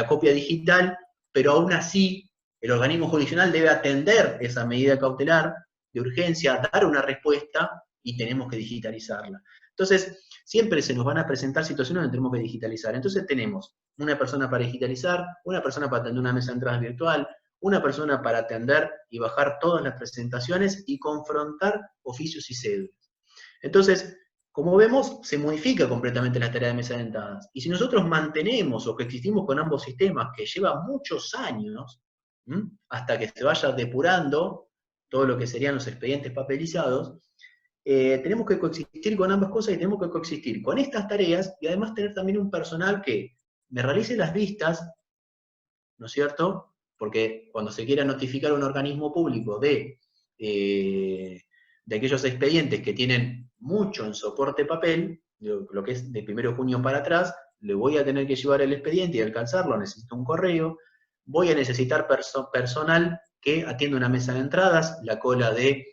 copia digital, pero aún así el organismo jurisdiccional debe atender esa medida cautelar de urgencia, dar una respuesta y tenemos que digitalizarla. Entonces, siempre se nos van a presentar situaciones donde tenemos que digitalizar. Entonces tenemos una persona para digitalizar, una persona para atender una mesa de entradas virtual, una persona para atender y bajar todas las presentaciones y confrontar oficios y cédulas. Entonces, como vemos, se modifica completamente la tarea de mesa de entradas. Y si nosotros mantenemos o que existimos con ambos sistemas, que lleva muchos años, hasta que se vaya depurando todo lo que serían los expedientes papelizados, tenemos que coexistir con ambas cosas y tenemos que coexistir con estas tareas y además tener también un personal que me realice las vistas, ¿no es cierto? Porque cuando se quiera notificar a un organismo público de aquellos expedientes que tienen mucho en soporte papel, lo que es de 1 de junio para atrás, le voy a tener que llevar el expediente y alcanzarlo, necesito un correo, voy a necesitar personal que atienda una mesa de entradas, la cola de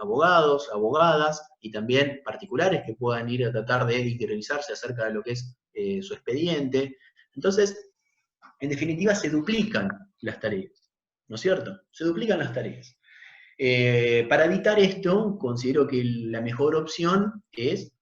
abogados, abogadas y también particulares que puedan ir a tratar de interiorizarse acerca de lo que es su expediente. Entonces, en definitiva, se duplican las tareas, ¿no es cierto? Se duplican las tareas. Para evitar esto, considero que la mejor opción es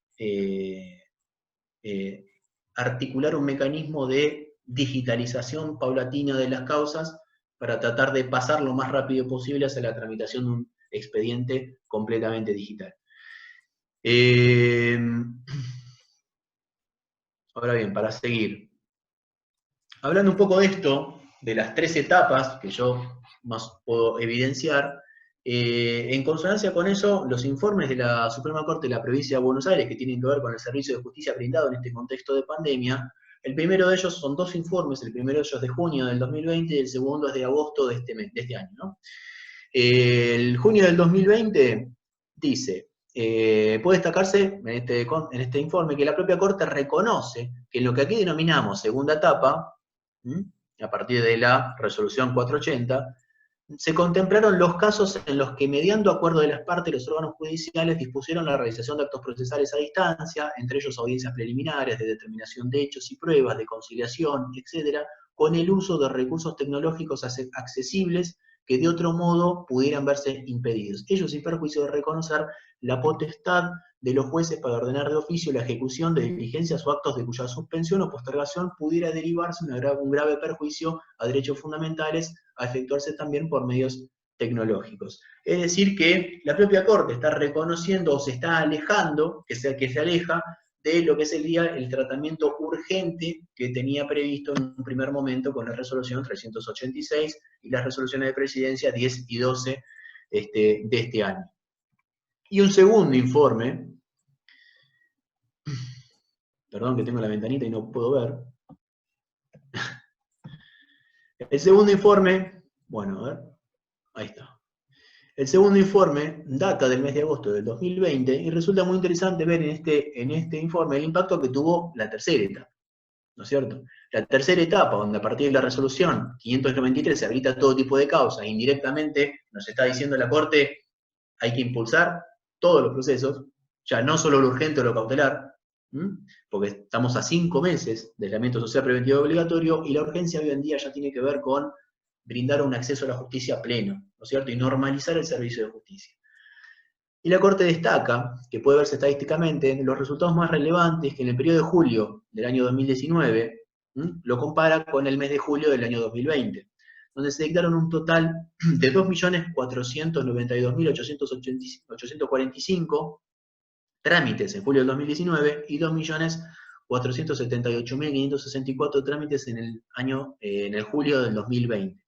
articular un mecanismo de digitalización paulatina de las causas para tratar de pasar lo más rápido posible hacia la tramitación de un expediente completamente digital. Ahora bien, para seguir. Hablando un poco de esto, de las 3 etapas que yo más puedo evidenciar, en consonancia con eso, los informes de la Suprema Corte de la Provincia de Buenos Aires que tienen que ver con el servicio de justicia brindado en este contexto de pandemia, el primero de ellos son 2 informes, el primero de ellos de junio del 2020 y el segundo es de agosto de este año, ¿no? El junio del 2020 dice, puede destacarse en este informe que la propia Corte reconoce que en lo que aquí denominamos segunda etapa, a partir de la resolución 480, se contemplaron los casos en los que, mediando acuerdo de las partes, los órganos judiciales dispusieron la realización de actos procesales a distancia, entre ellos audiencias preliminares, de determinación de hechos y pruebas, de conciliación, etcétera, con el uso de recursos tecnológicos accesibles que de otro modo pudieran verse impedidos. Ello sin perjuicio de reconocer la potestad de los jueces para ordenar de oficio la ejecución de diligencias o actos de cuya suspensión o postergación pudiera derivarse un grave perjuicio a derechos fundamentales, a efectuarse también por medios tecnológicos. Es decir, que la propia Corte está reconociendo o se está alejando, que se aleja de lo que sería el tratamiento urgente que tenía previsto en un primer momento con la resolución 386 y las resoluciones de presidencia 10 y 12 de este año. Y un segundo informe, perdón que tengo la ventanita y no puedo ver. El segundo informe, bueno, a ver, ahí está. El segundo informe data del mes de agosto del 2020 y resulta muy interesante ver en este informe el impacto que tuvo la tercera etapa, ¿no es cierto? La tercera etapa, donde a partir de la resolución 593 se habilita todo tipo de causas, indirectamente nos está diciendo la Corte, hay que impulsar todos los procesos, ya no solo lo urgente o lo cautelar, porque estamos a 5 meses del aislamiento social preventivo obligatorio y la urgencia hoy en día ya tiene que ver con brindar un acceso a la justicia pleno, ¿no es cierto? Y normalizar el servicio de justicia. Y la Corte destaca, que puede verse estadísticamente, los resultados más relevantes que en el periodo de julio del año 2019, lo compara con el mes de julio del año 2020, donde se dictaron un total de 2.492.845 trámites en julio del 2019 y 2.478.564 trámites en el julio del 2020.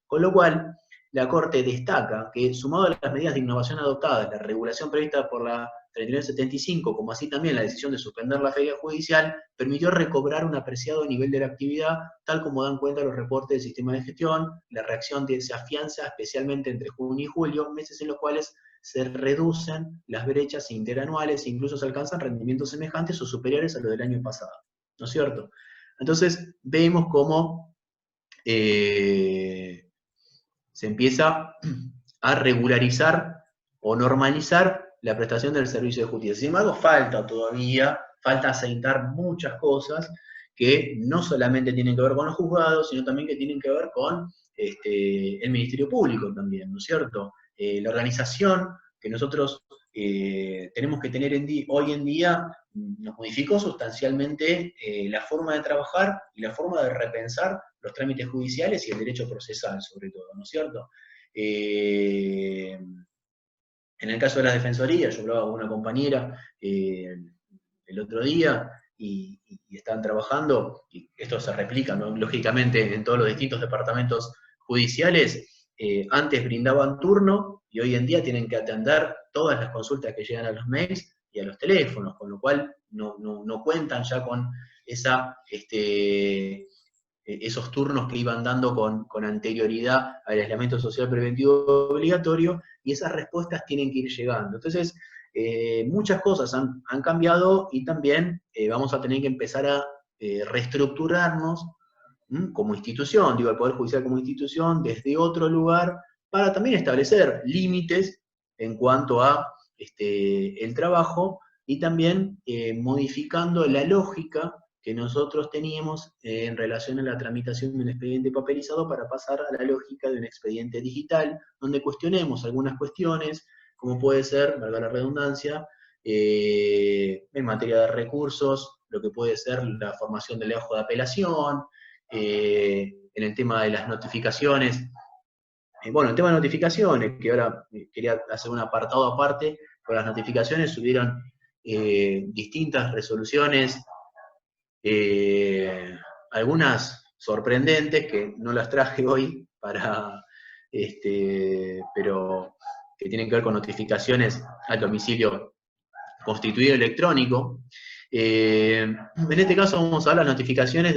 Con lo cual, la Corte destaca que, sumado a las medidas de innovación adoptadas, la regulación prevista por la 3975, como así también la decisión de suspender la feria judicial, permitió recobrar un apreciado nivel de la actividad, tal como dan cuenta los reportes del sistema de gestión. La reacción se afianza especialmente entre junio y julio, meses en los cuales se reducen las brechas interanuales e incluso se alcanzan rendimientos semejantes o superiores a los del año pasado, ¿no es cierto? Entonces vemos cómo se empieza a regularizar o normalizar la prestación del servicio de justicia. Sin embargo, falta aceitar muchas cosas que no solamente tienen que ver con los juzgados, sino también que tienen que ver con el Ministerio Público también, ¿no es cierto? La organización que nosotros tenemos que tener hoy en día nos modificó sustancialmente la forma de trabajar y la forma de repensar los trámites judiciales y el derecho procesal, sobre todo, ¿no es cierto? En el caso de las defensorías, yo hablaba con una compañera el otro día y estaban trabajando, y esto se replica, ¿no?, lógicamente en todos los distintos departamentos judiciales, antes brindaban turno y hoy en día tienen que atender todas las consultas que llegan a los mails y a los teléfonos, con lo cual no cuentan ya con esos turnos que iban dando con anterioridad al aislamiento social preventivo obligatorio, y esas respuestas tienen que ir llegando. Entonces, muchas cosas han cambiado y también vamos a tener que empezar a reestructurarnos como institución, digo, el Poder Judicial como institución, desde otro lugar, para también establecer límites en cuanto a el trabajo y también modificando la lógica que nosotros teníamos en relación a la tramitación de un expediente papelizado para pasar a la lógica de un expediente digital, donde cuestionemos algunas cuestiones, como puede ser, valga la redundancia, en materia de recursos, lo que puede ser la formación del legajo de apelación, en el tema de las notificaciones. Bueno, el tema de notificaciones, que ahora quería hacer un apartado aparte, con las notificaciones subieron distintas resoluciones, algunas sorprendentes que no las traje hoy pero que tienen que ver con notificaciones al domicilio constituido electrónico. En este caso vamos a ver las notificaciones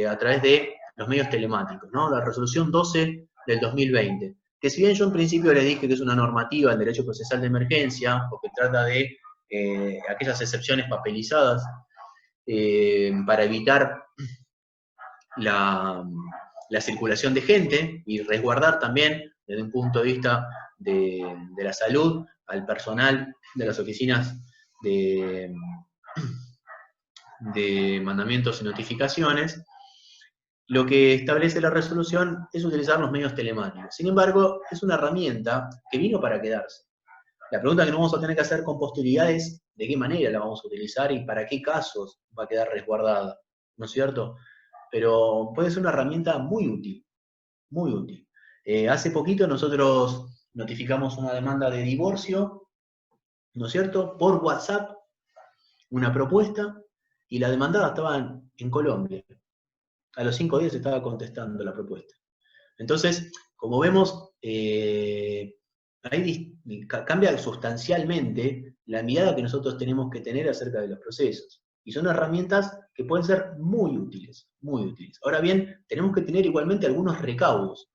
a través de los medios telemáticos, ¿no? La resolución 12 del 2020, que si bien yo en principio les dije que es una normativa del derecho procesal de emergencia, porque trata de aquellas excepciones papelizadas, para evitar la circulación de gente y resguardar también, desde un punto de vista de la salud, al personal de las oficinas de mandamientos y notificaciones, lo que establece la resolución es utilizar los medios telemáticos. Sin embargo, es una herramienta que vino para quedarse. La pregunta que nos vamos a tener que hacer con posterioridad es de qué manera la vamos a utilizar y para qué casos va a quedar resguardada, ¿no es cierto? Pero puede ser una herramienta muy útil, muy útil. Hace poquito nosotros notificamos una demanda de divorcio, ¿no es cierto?, por WhatsApp, una propuesta, y la demandada estaba en Colombia. A los 5 días estaba contestando la propuesta. Entonces, como vemos, ahí cambia sustancialmente la mirada que nosotros tenemos que tener acerca de los procesos. Y son herramientas que pueden ser muy útiles, muy útiles. Ahora bien, tenemos que tener igualmente algunos recaudos.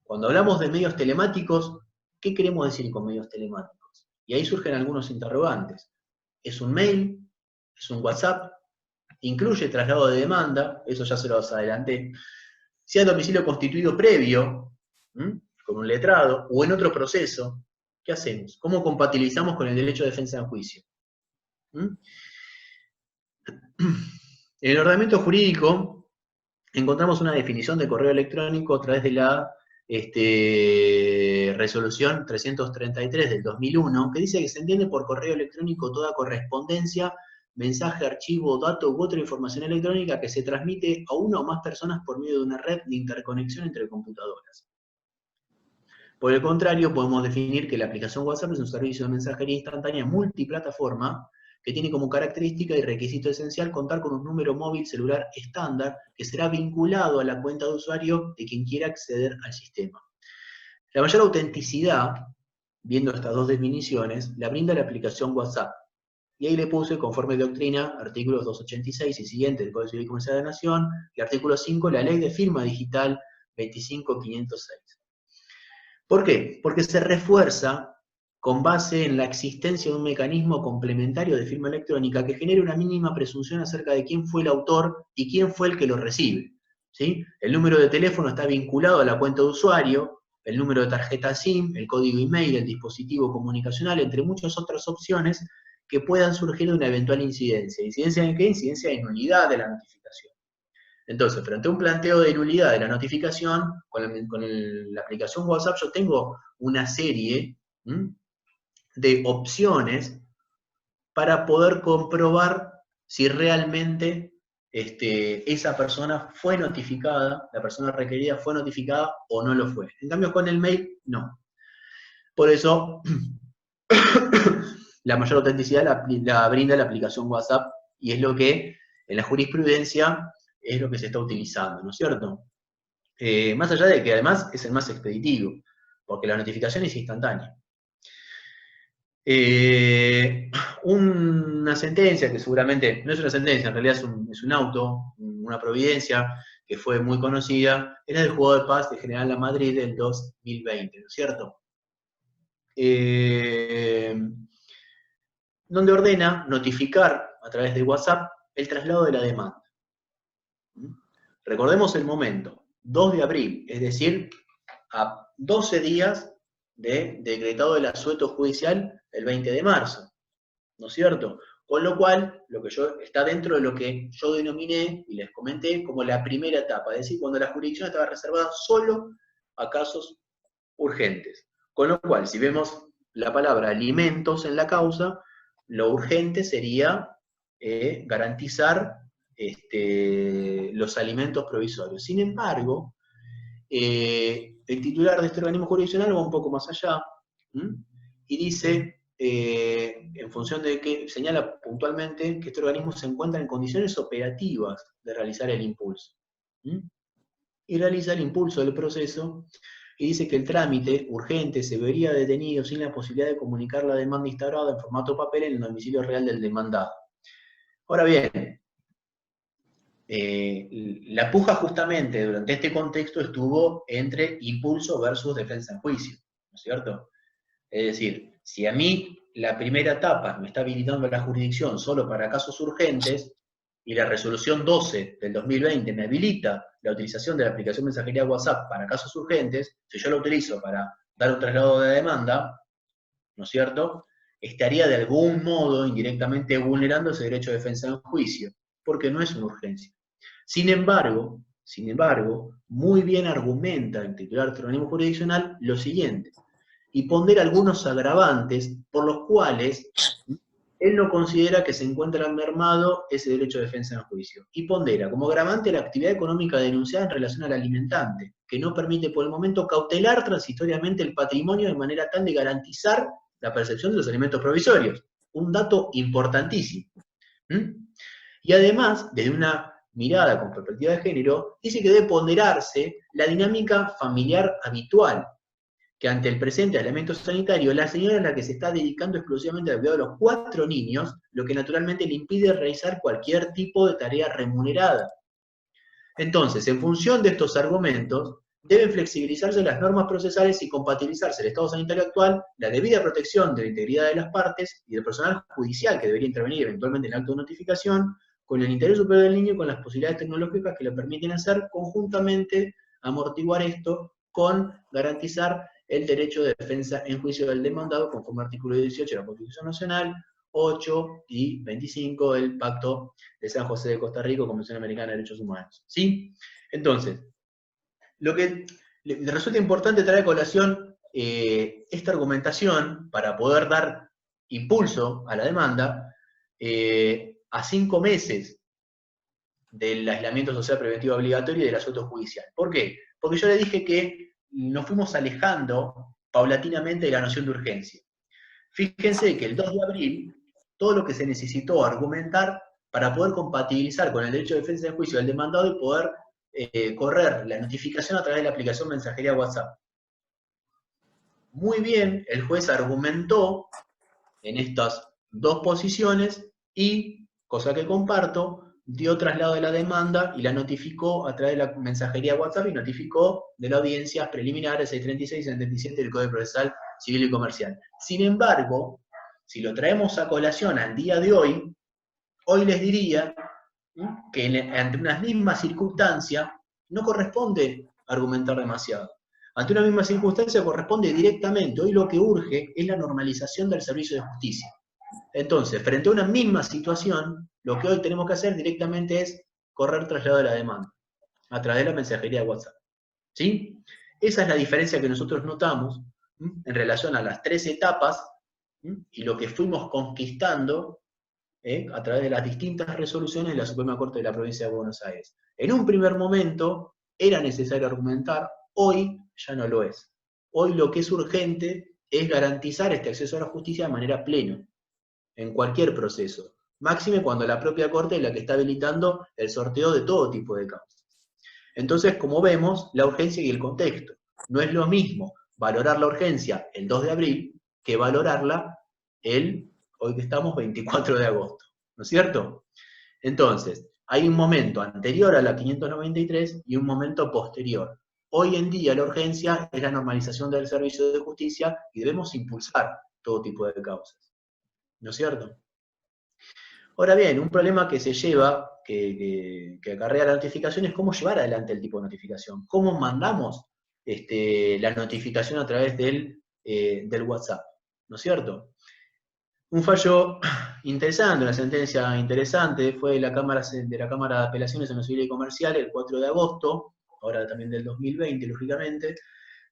Cuando hablamos de medios telemáticos, ¿qué queremos decir con medios telemáticos? Y ahí surgen algunos interrogantes. ¿Es un mail? ¿Es un WhatsApp? ¿Incluye traslado de demanda? Eso ya se los adelanté. Si hay domicilio constituido previo, con un letrado, o en otro proceso, ¿qué hacemos? ¿Cómo compatibilizamos con el derecho de defensa en juicio? En el ordenamiento jurídico encontramos una definición de correo electrónico a través de la resolución 333 del 2001, que dice que se entiende por correo electrónico toda correspondencia, mensaje, archivo, dato u otra información electrónica que se transmite a una o más personas por medio de una red de interconexión entre computadoras. Por el contrario, podemos definir que la aplicación WhatsApp es un servicio de mensajería instantánea multiplataforma que tiene como característica y requisito esencial contar con un número móvil celular estándar que será vinculado a la cuenta de usuario de quien quiera acceder al sistema. La mayor autenticidad viendo estas dos definiciones, la brinda la aplicación WhatsApp. Y ahí le puse, conforme doctrina, artículos 286 y siguiente del Código Civil y Comercial de la Nación, y artículo 5, la Ley de Firma Digital 25506. ¿Por qué? Porque se refuerza con base en la existencia de un mecanismo complementario de firma electrónica que genere una mínima presunción acerca de quién fue el autor y quién fue el que lo recibe. ¿Sí? El número de teléfono está vinculado a la cuenta de usuario, el número de tarjeta SIM, el código email, el dispositivo comunicacional, entre muchas otras opciones que puedan surgir de una eventual incidencia. ¿Incidencia en qué? Incidencia de nulidad de la notificación. Entonces, frente a un planteo de nulidad de la notificación, la aplicación WhatsApp yo tengo una serie de opciones para poder comprobar si realmente esa persona fue notificada, la persona requerida fue notificada o no lo fue. En cambio, con el mail, no. Por eso, la mayor autenticidad la brinda la aplicación WhatsApp y es lo que en la jurisprudencia es lo que se está utilizando, ¿no es cierto? Más allá de que además es el más expeditivo, porque la notificación es instantánea. Una sentencia que seguramente, no es una sentencia, en realidad es un auto, una providencia que fue muy conocida, era del Juzgado de Paz de General La Madrid del 2020, ¿no es cierto? Donde ordena notificar a través de WhatsApp el traslado de la demanda. Recordemos el momento, 2 de abril, es decir, a 12 días de decretado el asueto judicial el 20 de marzo, ¿no es cierto? Con lo cual, está dentro de lo que yo denominé y les comenté como la primera etapa, es decir, cuando la jurisdicción estaba reservada solo a casos urgentes. Con lo cual, si vemos la palabra alimentos en la causa, lo urgente sería garantizar los alimentos provisorios. Sin embargo, el titular de este organismo jurisdiccional va un poco más allá y dice, en función de que señala puntualmente que este organismo se encuentra en condiciones operativas de realizar el impulso. Y realiza el impulso del proceso y dice que el trámite urgente se vería detenido sin la posibilidad de comunicar la demanda instaurada en formato papel en el domicilio real del demandado. Ahora bien, la puja justamente durante este contexto estuvo entre impulso versus defensa en juicio, ¿no es cierto? Es decir, si a mí la primera etapa me está habilitando la jurisdicción solo para casos urgentes, y la resolución 12 del 2020 me habilita la utilización de la aplicación mensajería WhatsApp para casos urgentes, si yo lo utilizo para dar un traslado de demanda, ¿no es cierto?, estaría de algún modo indirectamente vulnerando ese derecho de defensa en juicio, porque no es una urgencia. Sin embargo, muy bien argumenta el titular del organismo jurisdiccional lo siguiente, y pondera algunos agravantes por los cuales él no considera que se encuentra mermado ese derecho de defensa en juicio. Y pondera como agravante la actividad económica denunciada en relación al alimentante, que no permite por el momento cautelar transitoriamente el patrimonio de manera tal de garantizar la percepción de los alimentos provisorios. Un dato importantísimo. Y además, desde una mirada con perspectiva de género, dice que debe ponderarse la dinámica familiar habitual, que ante el presente elemento sanitario, la señora es la que se está dedicando exclusivamente al cuidado de los 4 niños, lo que naturalmente le impide realizar cualquier tipo de tarea remunerada. Entonces, en función de estos argumentos, deben flexibilizarse las normas procesales y compatibilizarse el estado sanitario actual, la debida protección de la integridad de las partes y del personal judicial que debería intervenir eventualmente en el acto de notificación, con el interés superior del niño y con las posibilidades tecnológicas que le permiten hacer conjuntamente, amortiguar esto con garantizar el derecho de defensa en juicio del demandado, conforme al artículo 18 de la Constitución Nacional, 8 y 25 del Pacto de San José de Costa Rica, Convención Americana de Derechos Humanos. ¿Sí? Entonces, lo que le resulta importante traer a colación esta argumentación para poder dar impulso a la demanda a 5 meses del aislamiento social preventivo obligatorio y del asueto judicial. ¿Por qué? Porque yo le dije que nos fuimos alejando paulatinamente de la noción de urgencia. Fíjense que el 2 de abril, todo lo que se necesitó argumentar para poder compatibilizar con el derecho de defensa en juicio del demandado y poder correr la notificación a través de la aplicación mensajería WhatsApp. muy bien, el juez argumentó en estas dos posiciones y, cosa que comparto, dio traslado de la demanda y la notificó a través de la mensajería WhatsApp y notificó de la audiencia preliminares 636 y 77 del Código Procesal Civil y Comercial. Sin embargo, si lo traemos a colación al día de hoy, hoy les diría que ante unas mismas circunstancias no corresponde argumentar demasiado. Ante una misma circunstancia corresponde directamente. Hoy lo que urge es la normalización del servicio de justicia. Entonces, frente a una misma situación, lo que hoy tenemos que hacer directamente es correr traslado de la demanda a través de la mensajería de WhatsApp. ¿Sí? Esa es la diferencia que nosotros notamos en relación a las 3 etapas y lo que fuimos conquistando a través de las distintas resoluciones de la Suprema Corte de la Provincia de Buenos Aires. En un primer momento era necesario argumentar, hoy ya no lo es. Hoy lo que es urgente es garantizar este acceso a la justicia de manera plena, en cualquier proceso. Máxime cuando la propia Corte es la que está habilitando el sorteo de todo tipo de causas. Entonces, como vemos, la urgencia y el contexto. No es lo mismo valorar la urgencia el 2 de abril que valorarla hoy que estamos, 24 de agosto. ¿No es cierto? Entonces, hay un momento anterior a la 593 y un momento posterior. Hoy en día la urgencia es la normalización del servicio de justicia y debemos impulsar todo tipo de causas. ¿No es cierto? Ahora bien, un problema que se lleva, que acarrea la notificación, es cómo llevar adelante el tipo de notificación. ¿Cómo mandamos la notificación a través del WhatsApp? ¿No es cierto? Un fallo interesante, una sentencia interesante, fue de la Cámara de Apelaciones en lo Civil y Comercial el 4 de agosto, ahora también del 2020, lógicamente,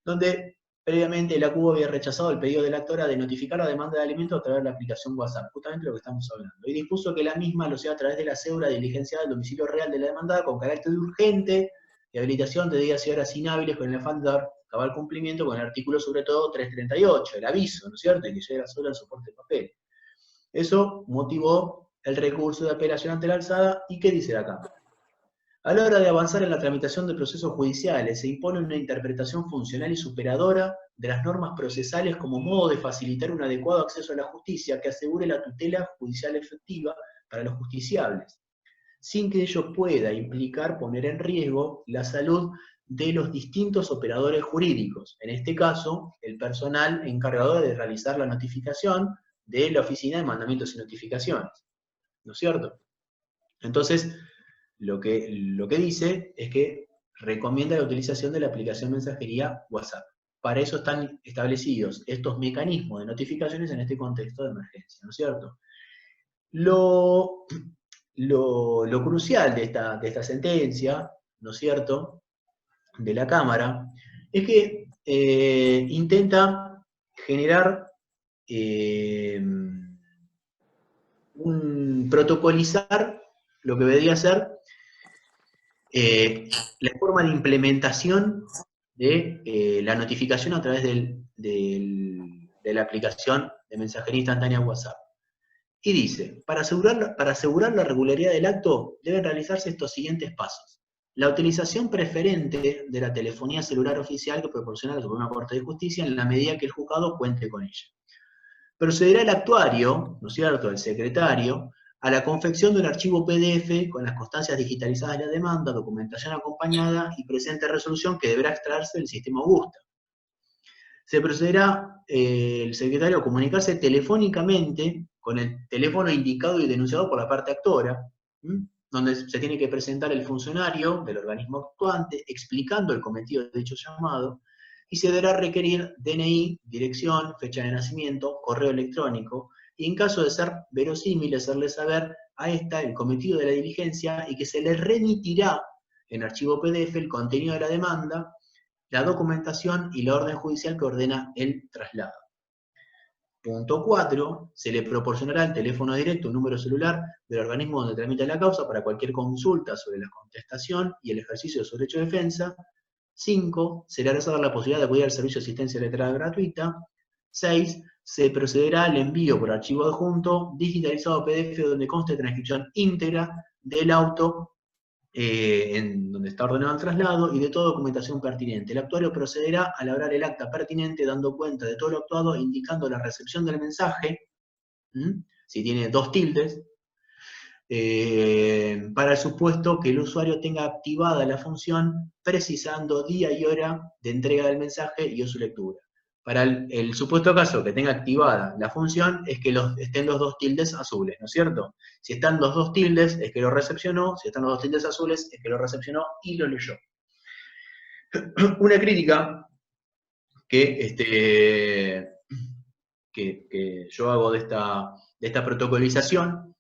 donde previamente la CUBO había rechazado el pedido de la actora de notificar la demanda de alimentos a través de la aplicación WhatsApp, justamente lo que estamos hablando, y dispuso que la misma lo sea a través de la cédula diligenciada del domicilio real de la demandada con carácter de urgente y habilitación de días y horas inhábiles con el afán de dar cabal cumplimiento con el artículo sobre todo 338, el aviso, ¿no es cierto?, y que llega solo al soporte de papel. Eso motivó el recurso de apelación ante la alzada, ¿y qué dice la Cámara? A la hora de avanzar en la tramitación de procesos judiciales, se impone una interpretación funcional y superadora de las normas procesales como modo de facilitar un adecuado acceso a la justicia que asegure la tutela judicial efectiva para los justiciables, sin que ello pueda implicar poner en riesgo la salud de los distintos operadores jurídicos, en este caso, el personal encargado de realizar la notificación de la Oficina de Mandamientos y Notificaciones, ¿no es cierto? Entonces, lo que dice es que recomienda la utilización de la aplicación mensajería WhatsApp. Para eso están establecidos estos mecanismos de notificaciones en este contexto de emergencia, ¿no es cierto? Lo crucial de esta sentencia, ¿no es cierto?, de la Cámara, es que intenta generar protocolizar lo que debería ser la forma de implementación de la notificación a través de la aplicación de mensajería instantánea WhatsApp. Y dice, para asegurar la regularidad del acto, deben realizarse estos siguientes pasos. La utilización preferente de la telefonía celular oficial que proporciona la Suprema Corte de Justicia en la medida que el juzgado cuente con ella. Procederá el actuario, ¿no es cierto?, el secretario, a la confección de un archivo PDF con las constancias digitalizadas de la demanda, documentación acompañada y presente resolución que deberá extraerse del sistema Augusta. Se procederá el secretario a comunicarse telefónicamente con el teléfono indicado y denunciado por la parte actora, donde se tiene que presentar el funcionario del organismo actuante explicando el cometido de dicho llamado, y se deberá requerir DNI, dirección, fecha de nacimiento, correo electrónico, y en caso de ser verosímil, hacerle saber a esta el cometido de la diligencia y que se le remitirá en archivo PDF el contenido de la demanda, la documentación y la orden judicial que ordena el traslado. Punto 4. Se le proporcionará el teléfono directo, un número celular del organismo donde tramita la causa para cualquier consulta sobre la contestación y el ejercicio de su derecho de defensa. 5. Se le hará saber la posibilidad de acudir al servicio de asistencia letrada gratuita. 6. Se procederá al envío por archivo adjunto, digitalizado PDF, donde conste transcripción íntegra del auto en donde está ordenado el traslado, y de toda documentación pertinente. El actuario procederá a labrar el acta pertinente dando cuenta de todo lo actuado, indicando la recepción del mensaje, si tiene 2 tildes, para el supuesto que el usuario tenga activada la función precisando día y hora de entrega del mensaje y o su lectura. Para el supuesto caso que tenga activada la función es que estén los 2 tildes azules, ¿no es cierto? Si están los 2 tildes es que lo recepcionó, si están los 2 tildes azules es que lo recepcionó y lo leyó. Una crítica que yo hago de esta protocolización,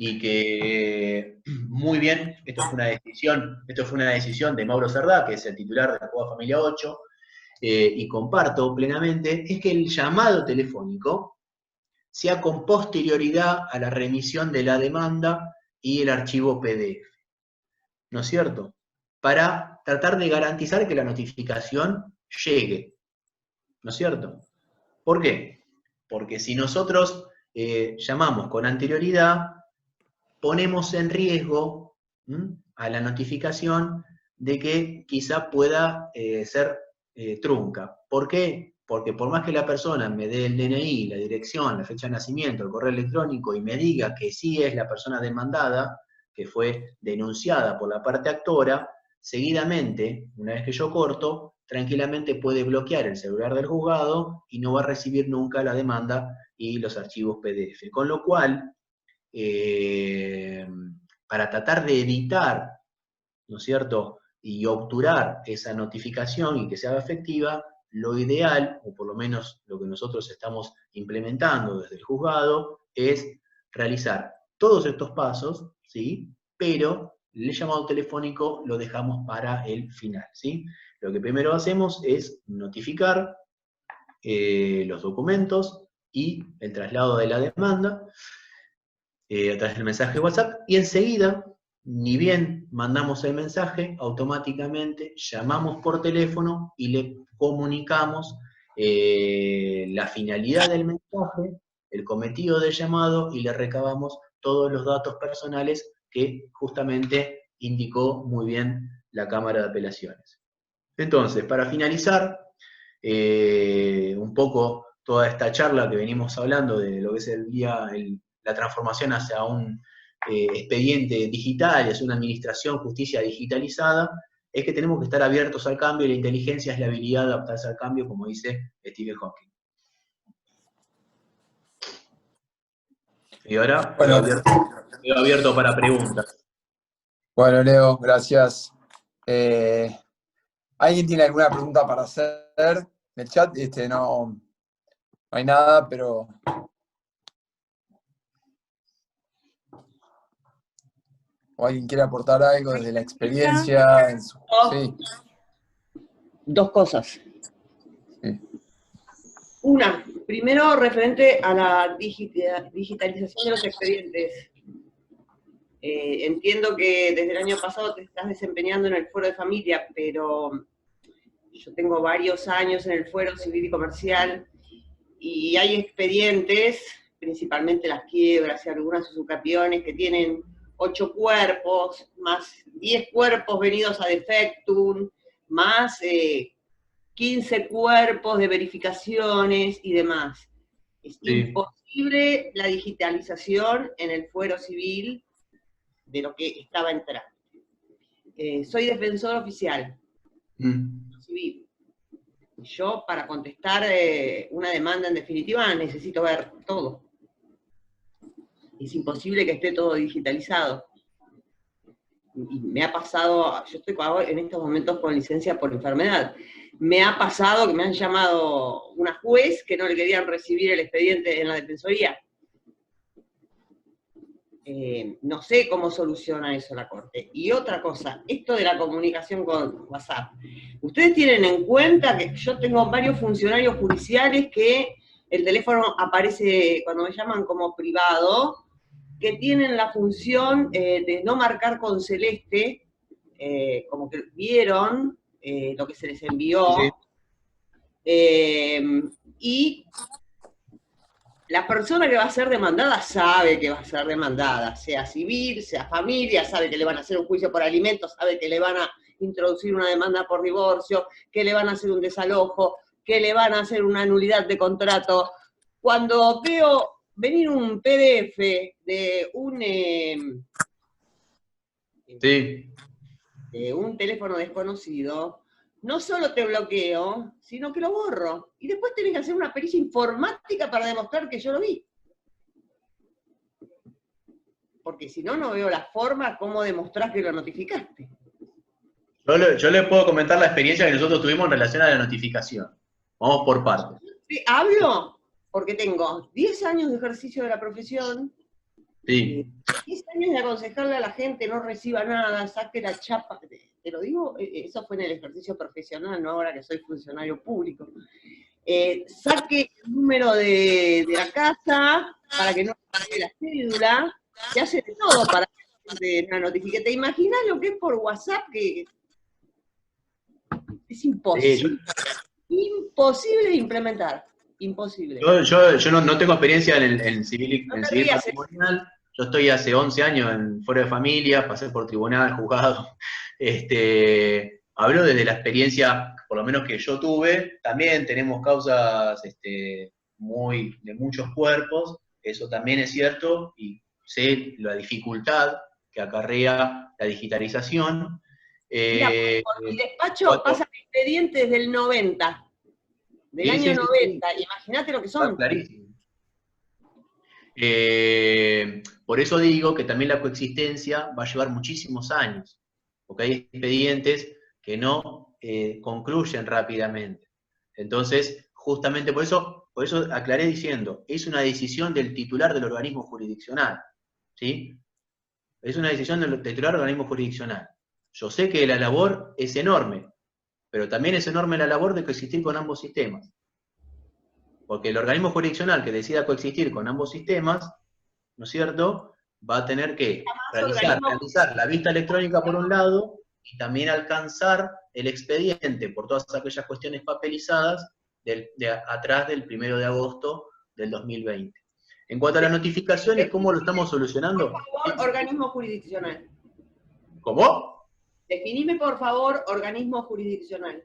y que muy bien, esto fue una decisión de Mauro Cerdá, que es el titular de la Cuba Familia 8, y comparto plenamente, es que el llamado telefónico sea con posterioridad a la remisión de la demanda y el archivo PDF, ¿no es cierto? Para tratar de garantizar que la notificación llegue, ¿no es cierto? ¿Por qué? Porque si nosotros llamamos con anterioridad, ponemos en riesgo a la notificación de que quizá pueda ser trunca. ¿Por qué? Porque por más que la persona me dé el DNI, la dirección, la fecha de nacimiento, el correo electrónico y me diga que sí es la persona demandada, que fue denunciada por la parte actora, seguidamente, una vez que yo corto, tranquilamente puede bloquear el celular del juzgado y no va a recibir nunca la demanda y los archivos PDF. Con lo cual, para tratar de evitar, ¿no es cierto?, y obturar esa notificación y que sea efectiva, lo ideal, o por lo menos lo que nosotros estamos implementando desde el juzgado, es realizar todos estos pasos, ¿sí?, pero el llamado telefónico lo dejamos para el final, ¿sí? Lo que primero hacemos es notificar los documentos y el traslado de la demanda, a través del mensaje de WhatsApp, y enseguida, ni bien mandamos el mensaje, automáticamente llamamos por teléfono y le comunicamos la finalidad del mensaje, el cometido del llamado, y le recabamos todos los datos personales que justamente indicó muy bien la Cámara de Apelaciones. Entonces, para finalizar, un poco toda esta charla que venimos hablando de lo que es la transformación hacia un expediente digital, hacia una administración, justicia digitalizada, es que tenemos que estar abiertos al cambio, y la inteligencia es la habilidad de adaptarse al cambio, como dice Stephen Hawking. Y ahora quedo abierto para preguntas. Bueno, Leo, gracias. ¿Alguien tiene alguna pregunta para hacer? En el chat no hay nada, pero... ¿O alguien quiere aportar algo desde la experiencia? Sí. 2 cosas. Sí. Una, primero referente a la digitalización de los expedientes. Entiendo que desde el año pasado te estás desempeñando en el fuero de familia, pero yo tengo varios años en el fuero civil y comercial, y hay expedientes, principalmente las quiebras y algunas usucapiones, que tienen 8 cuerpos, más 10 cuerpos venidos a defectum, más 15 cuerpos de verificaciones y demás. Es imposible la digitalización en el fuero civil de lo que estaba en trámite. Soy defensor oficial civil. Yo, para contestar una demanda en definitiva, necesito ver todo. Es imposible que esté todo digitalizado. Y me ha pasado, yo estoy en estos momentos con licencia por enfermedad, me ha pasado que me han llamado una juez que no le querían recibir el expediente en la defensoría. No sé cómo soluciona eso la Corte. Y otra cosa, esto de la comunicación con WhatsApp. Ustedes tienen en cuenta que yo tengo varios funcionarios judiciales que el teléfono aparece cuando me llaman como privado, que tienen la función de no marcar con celeste, como que vieron lo que se les envió, y la persona que va a ser demandada sabe que va a ser demandada, sea civil, sea familia, sabe que le van a hacer un juicio por alimentos, sabe que le van a introducir una demanda por divorcio, que le van a hacer un desalojo, que le van a hacer una nulidad de contrato. Cuando veo venir un PDF de un teléfono desconocido, no solo te bloqueo, sino que lo borro. Y después tenés que hacer una pericia informática para demostrar que yo lo vi. Porque si no, no veo la forma cómo demostrás que lo notificaste. Yo le puedo comentar la experiencia que nosotros tuvimos en relación a la notificación. Vamos por partes. Sí, hablo porque tengo 10 años de ejercicio de la profesión, Sí. 10 años de aconsejarle a la gente no reciba nada, saque la chapa. Te lo digo, eso fue en el ejercicio profesional, no ahora que soy funcionario público. Saque el número de la casa para que no saque la cédula, se hace de todo para que la notifique. ¿Te imaginas lo que es por WhatsApp? Que es imposible. Imposible de implementar. Imposible. Yo no tengo experiencia en civil patrimonial. Yo estoy hace 11 años en Foro de Familia, pasé por tribunal, juzgado. Hablo desde la experiencia, por lo menos que yo tuve. También tenemos causas de muchos cuerpos, eso también es cierto, y sé la dificultad que acarrea la digitalización. Mira, por mi despacho pasan expedientes del 90. Del año 90, imagínate lo que son. Clarísimo. Por eso digo que también la coexistencia va a llevar muchísimos años, porque hay expedientes que no concluyen rápidamente. Entonces, justamente por eso aclaré diciendo, es una decisión del titular del organismo jurisdiccional, ¿sí? Es una decisión del titular del organismo jurisdiccional. Yo sé que la labor es enorme, pero también es enorme la labor de coexistir con ambos sistemas. Porque el organismo jurisdiccional que decida coexistir con ambos sistemas, ¿no es cierto?, va a tener que realizar la vista electrónica por un lado y también alcanzar el expediente por todas aquellas cuestiones papelizadas atrás del 1 de agosto del 2020. En cuanto a las notificaciones, ¿cómo lo estamos solucionando? Por favor, organismo jurisdiccional. ¿Cómo? Definime, por favor, organismo jurisdiccional.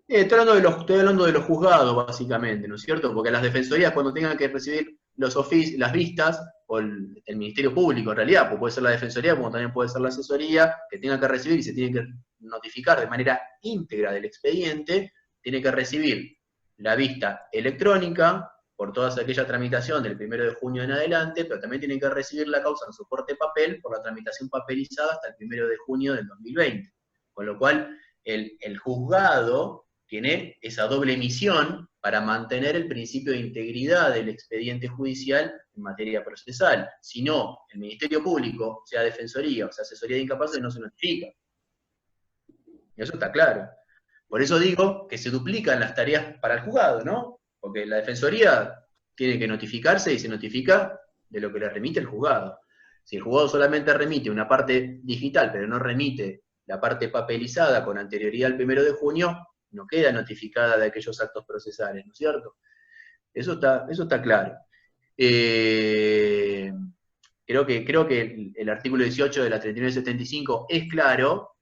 Estoy hablando de los juzgados, básicamente, ¿no es cierto? Porque las defensorías, cuando tengan que recibir las vistas, o el Ministerio Público, en realidad, pues puede ser la defensoría, como también puede ser la asesoría, que tenga que recibir y se tiene que notificar de manera íntegra del expediente, tiene que recibir la vista electrónica, por toda aquella tramitación del 1 de junio en adelante, pero también tienen que recibir la causa en soporte papel por la tramitación papelizada hasta el 1 de junio del 2020. Con lo cual, el juzgado tiene esa doble misión para mantener el principio de integridad del expediente judicial en materia procesal. Si no, el Ministerio Público, sea Defensoría o sea Asesoría de Incapaces, no se notifica. Y eso está claro. Por eso digo que se duplican las tareas para el juzgado, ¿no? Porque la Defensoría tiene que notificarse y se notifica de lo que le remite el juzgado. Si el juzgado solamente remite una parte digital, pero no remite la parte papelizada con anterioridad al 1 de junio, no queda notificada de aquellos actos procesales, ¿no es cierto? Eso está claro. Creo que el artículo 18 de la 3975 es claro.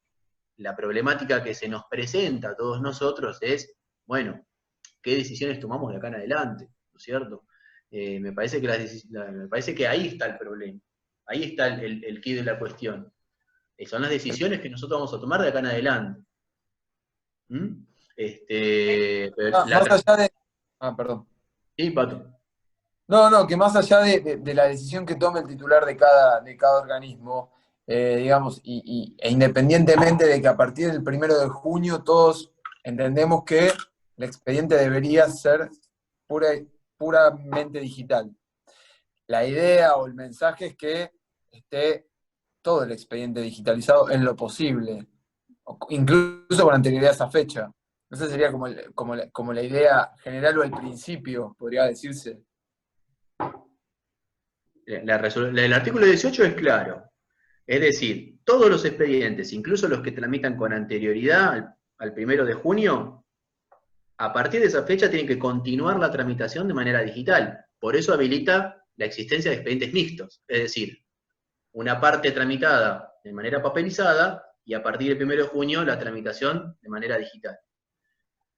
La problemática que se nos presenta a todos nosotros es, bueno, ¿qué decisiones tomamos de acá en adelante? ¿No es cierto? Me parece que ahí está el problema. Ahí está el quid de la cuestión. Son las decisiones que nosotros vamos a tomar de acá en adelante. Más allá de... Perdón. Sí, Pato. No, que más allá de la decisión que tome el titular de cada organismo, digamos, e independientemente de que a partir del 1 de junio todos entendemos que el expediente debería ser puramente digital. La idea o el mensaje es que esté todo el expediente digitalizado en lo posible, incluso con anterioridad a esa fecha. Esa sería como la idea general o el principio, podría decirse. El artículo 18 es claro. Es decir, todos los expedientes, incluso los que tramitan con anterioridad al 1 de junio, a partir de esa fecha tienen que continuar la tramitación de manera digital. Por eso habilita la existencia de expedientes mixtos, es decir, una parte tramitada de manera papelizada y a partir del 1 de junio la tramitación de manera digital.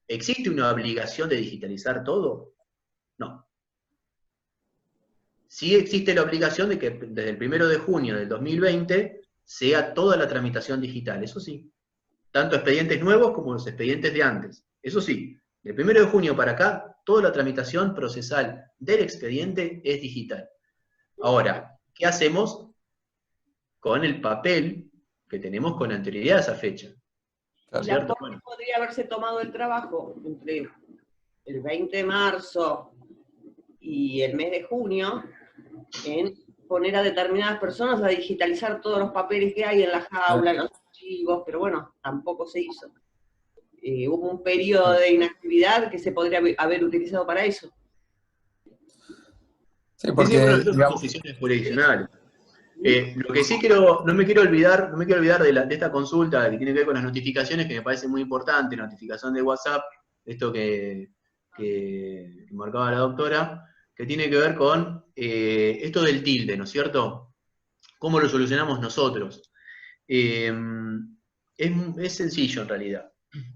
¿Existe una obligación de digitalizar todo? No. Sí existe la obligación de que desde el 1 de junio del 2020 sea toda la tramitación digital, eso sí. Tanto expedientes nuevos como los expedientes de antes. Eso sí, del 1 de junio para acá, toda la tramitación procesal del expediente es digital. Ahora, ¿qué hacemos con el papel que tenemos con anterioridad a esa fecha? Y la Corte podría haberse tomado el trabajo entre el 20 de marzo y el mes de junio en poner a determinadas personas a digitalizar todos los papeles que hay en la jaula, en los archivos, pero bueno, tampoco se hizo. Hubo un periodo de inactividad que se podría haber utilizado para eso. Sí, porque son decisiones jurisdiccionales. Lo que sí no me quiero olvidar de esta consulta que tiene que ver con las notificaciones, que me parece muy importante, notificación de WhatsApp, esto que marcaba la doctora, que tiene que ver con esto del tilde, ¿no es cierto? ¿Cómo lo solucionamos nosotros? Es sencillo en realidad.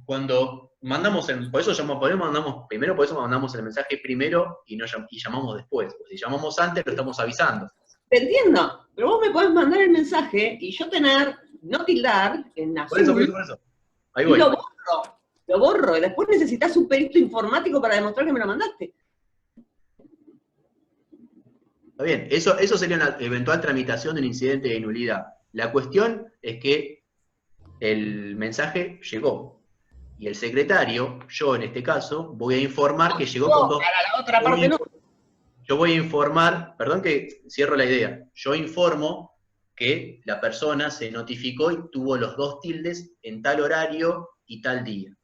Cuando mandamos, por eso mandamos el mensaje primero y llamamos después. Porque si llamamos antes lo estamos avisando. Te entiendo, pero vos me podés mandar el mensaje y yo no tildar en azul. Por eso. Ahí voy. Y lo borro, y después necesitas un perito informático para demostrar que me lo mandaste. Está bien, eso sería una eventual tramitación de un incidente de nulidad. La cuestión es que el mensaje llegó. Y el secretario, yo en este caso, voy a informar que llegó con dos... Para la otra parte no. Yo voy a informar, perdón que cierro la idea, yo informo que la persona se notificó y tuvo los 2 tildes en tal horario y tal día.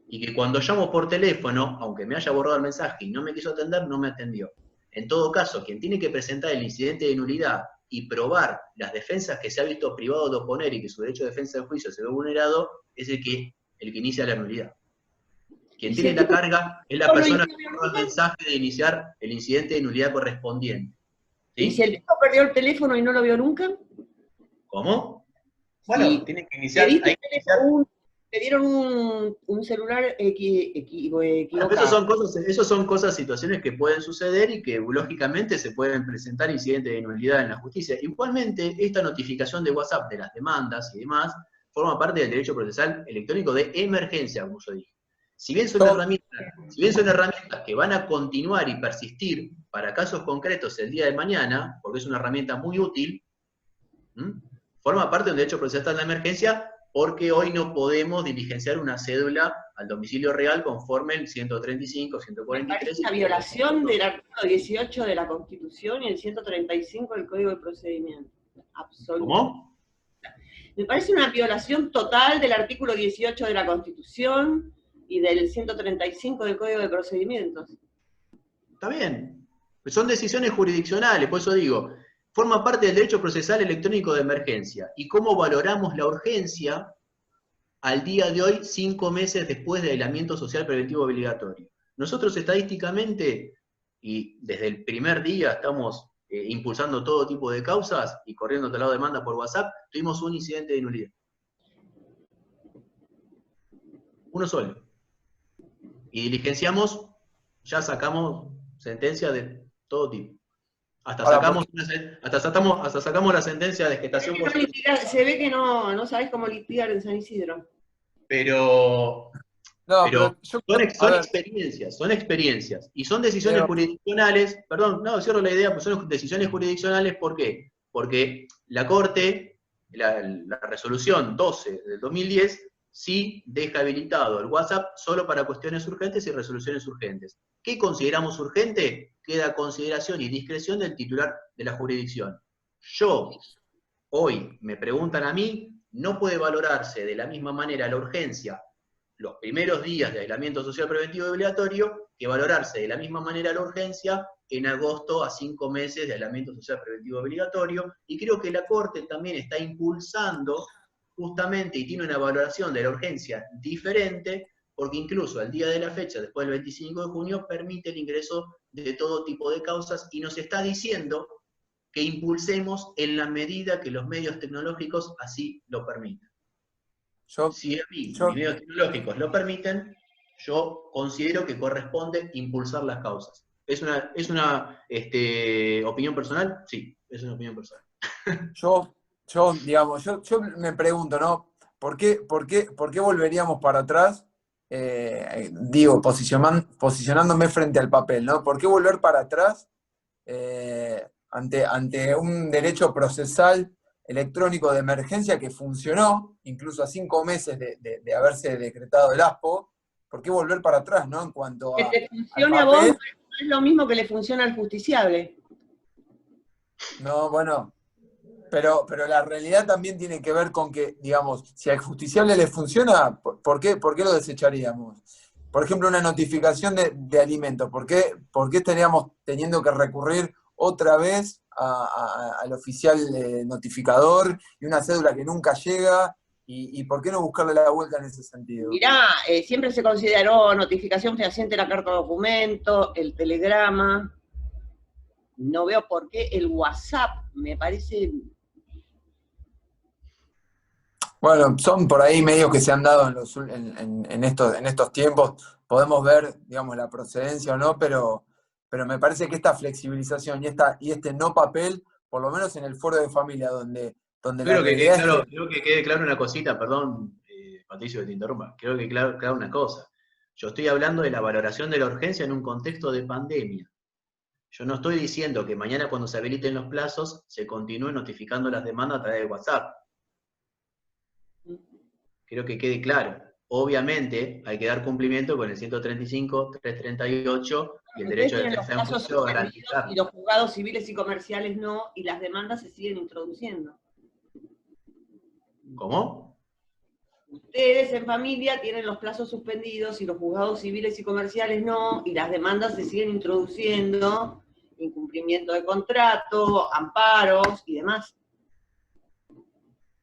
Y que cuando llamo por teléfono, aunque me haya borrado el mensaje y no me quiso atender, no me atendió. En todo caso, quien tiene que presentar el incidente de nulidad y probar las defensas que se ha visto privado de oponer y que su derecho de defensa del juicio se ve vulnerado, es el que inicia la nulidad. Quien tiene la carga es la persona que borró el mensaje de iniciar el incidente de nulidad correspondiente. ¿Sí? ¿Y si el tipo perdió el teléfono y no lo vio nunca? ¿Cómo? Bueno, Sí. tiene que iniciar... Te dieron un celular equivocado. Esas son cosas, situaciones que pueden suceder y que lógicamente se pueden presentar incidentes de nulidad en la justicia. Igualmente, esta notificación de WhatsApp de las demandas y demás forma parte del derecho procesal electrónico de emergencia, como yo dije. Si bien son herramientas que van a continuar y persistir para casos concretos el día de mañana, porque es una herramienta muy útil, forma parte del derecho procesal de emergencia, porque hoy no podemos diligenciar una cédula al domicilio real conforme el 135, 143... Es una violación del artículo 18 de la Constitución y el 135 del Código de Procedimiento. Absoluto. ¿Cómo? Me parece una violación total del artículo 18 de la Constitución y del 135 del Código de Procedimientos. Está bien. Son decisiones jurisdiccionales, por eso digo, forma parte del derecho procesal electrónico de emergencia. ¿Y cómo valoramos la urgencia al día de hoy, 5 meses después del aislamiento social preventivo obligatorio? Nosotros estadísticamente, y desde el primer día estamos impulsando todo tipo de causas y corriendo traslado de demanda por WhatsApp, tuvimos un incidente de nulidad. Uno solo. Y diligenciamos, ya sacamos sentencia de todo tipo. Hasta sacamos la sentencia de gestación por... Se ve que no sabés cómo litigar en San Isidro. Pero son experiencias. Y son decisiones jurisdiccionales, cierro la idea, pues son decisiones jurisdiccionales, ¿por qué? Porque la Corte, la resolución 12 del 2010, sí deja habilitado el WhatsApp solo para cuestiones urgentes y resoluciones urgentes. ¿Qué consideramos urgente? Queda a consideración y discreción del titular de la jurisdicción. Hoy me preguntan a mí, no puede valorarse de la misma manera la urgencia los primeros días de aislamiento social preventivo y obligatorio que valorarse de la misma manera la urgencia en agosto a 5 meses de aislamiento social preventivo y obligatorio, y creo que la Corte también está impulsando justamente y tiene una valoración de la urgencia diferente porque incluso al día de la fecha, después del 25 de junio, permite el ingreso de todo tipo de causas y nos está diciendo que impulsemos en la medida que los medios tecnológicos así lo permitan. Si a mí mis medios tecnológicos lo permiten, yo considero que corresponde impulsar las causas. ¿Es una opinión personal? Sí, es una opinión personal. Digamos, yo me pregunto, ¿no? ¿Por qué volveríamos para atrás? Digo, posicionándome frente al papel, ¿no? ¿Por qué volver para atrás ante un derecho procesal electrónico de emergencia que funcionó, incluso a 5 meses de haberse decretado el ASPO? ¿Por qué volver para atrás, ¿no? En cuanto a. Que te funcione a vos no es lo mismo que le funciona al justiciable. No, bueno. Pero la realidad también tiene que ver con que, digamos, si al justiciable le funciona, ¿por qué lo desecharíamos? Por ejemplo, una notificación de alimentos. ¿Por qué estaríamos teniendo que recurrir otra vez al oficial notificador y una cédula que nunca llega? ¿Y por qué no buscarle la vuelta en ese sentido? Mirá, siempre se consideró notificación fehaciente la carta de documento, el telegrama. No veo por qué el WhatsApp me parece. Bueno, son por ahí medios que se han dado en estos tiempos. Podemos ver, digamos, la procedencia o no, pero me parece que esta flexibilización y este no papel, por lo menos en el foro de familia, donde Creo que quede claro una cosita, perdón, Patricio, que te interrumpa. Creo que quede claro una cosa. Yo estoy hablando de la valoración de la urgencia en un contexto de pandemia. Yo no estoy diciendo que mañana cuando se habiliten los plazos se continúe notificando las demandas a través de WhatsApp. Quiero que quede claro. Obviamente hay que dar cumplimiento con el 135, 338 y el derecho de defensa en juicio a garantizar. Y los juzgados civiles y comerciales no, y las demandas se siguen introduciendo. ¿Cómo? Ustedes en familia tienen los plazos suspendidos y los juzgados civiles y comerciales no, y las demandas se siguen introduciendo, incumplimiento de contrato, amparos y demás.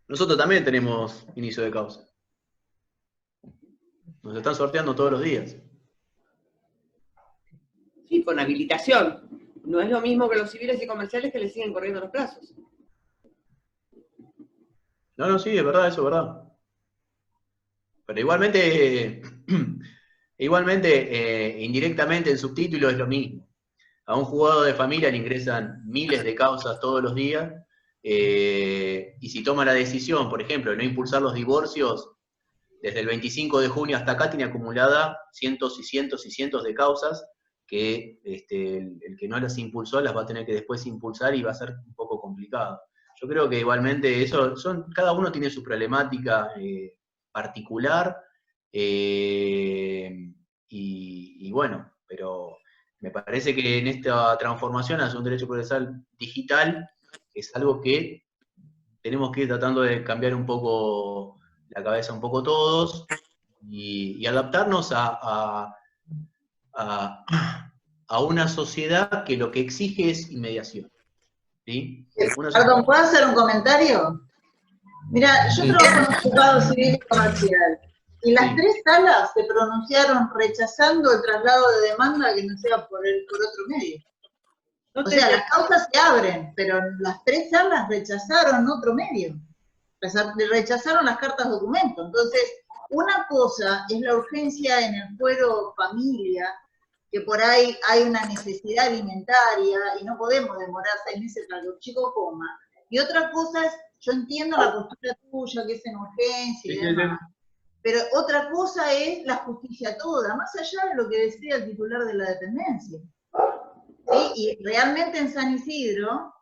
Nosotros también tenemos inicio de causa. Nos están sorteando todos los días. Sí, con habilitación. No es lo mismo que los civiles y comerciales que le siguen corriendo los plazos. No, sí, es verdad, eso es verdad. Pero igualmente, indirectamente en subtítulo es lo mismo. A un juzgado de familia le ingresan miles de causas todos los días, y si toma la decisión, por ejemplo, de no impulsar los divorcios, desde el 25 de junio hasta acá tiene acumulada cientos y cientos y cientos de causas que el que no las impulsó las va a tener que después impulsar y va a ser un poco complicado. Yo creo que igualmente cada uno tiene su problemática particular, y bueno, pero me parece que en esta transformación hacia un derecho procesal digital es algo que tenemos que ir tratando de cambiar un poco la cabeza un poco todos y adaptarnos a una sociedad que lo que exige es inmediación. ¿Sí? Perdón, ¿puedo hacer un comentario? Mira, yo trabajo en un juzgado civil y comercial, y las 3 salas se pronunciaron rechazando el traslado de demanda que no sea por otro medio. O sea, las causas se abren, pero las 3 salas rechazaron otro medio. Rechazaron las cartas documento. Entonces, una cosa es la urgencia en el fuero familia, que por ahí hay una necesidad alimentaria y no podemos demorar 6 meses para que los chicos coman. Y otra cosa es, yo entiendo la postura tuya, que es en urgencia y demás, pero otra cosa es la justicia toda, más allá de lo que decía el titular de la dependencia. ¿Sí? Y realmente en San Isidro,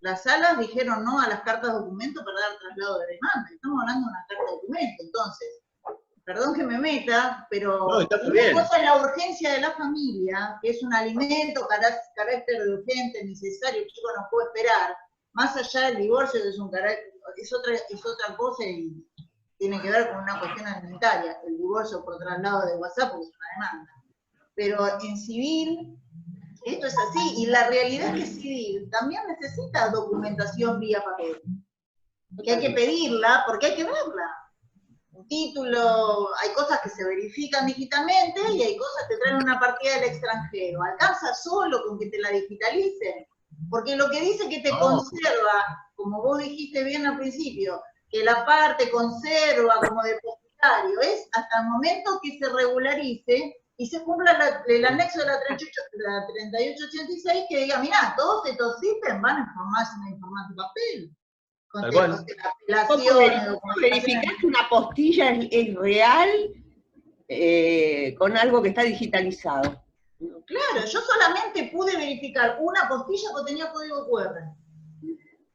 las salas dijeron no a las cartas documento para dar traslado de demanda. Estamos hablando de una carta documento, entonces, perdón que me meta, pero una cosa es la urgencia de la familia, que es un alimento, carácter de urgente, necesario, el chico no puede esperar, más allá del divorcio, que es otra cosa y tiene que ver con una cuestión alimentaria, el divorcio por traslado de WhatsApp, porque es una demanda. Pero en civil, esto es así, y la realidad es que civil también necesita documentación vía papel. Que hay que pedirla, porque hay que verla. un título, hay cosas que se verifican digitalmente y hay cosas que traen una partida del extranjero. ¿Alcanza solo con que te la digitalicen? Porque lo que dice que te conserva, como vos dijiste bien al principio, que la parte conserva como depositario, es hasta el momento que se regularice y se cumpla el anexo de la 3886 que diga, mirá, todos estos ítems van a formarse en formato papel. Tal cual. ¿Cómo verificar que una postilla es real con algo que está digitalizado? Claro, yo solamente pude verificar una postilla que tenía código QR.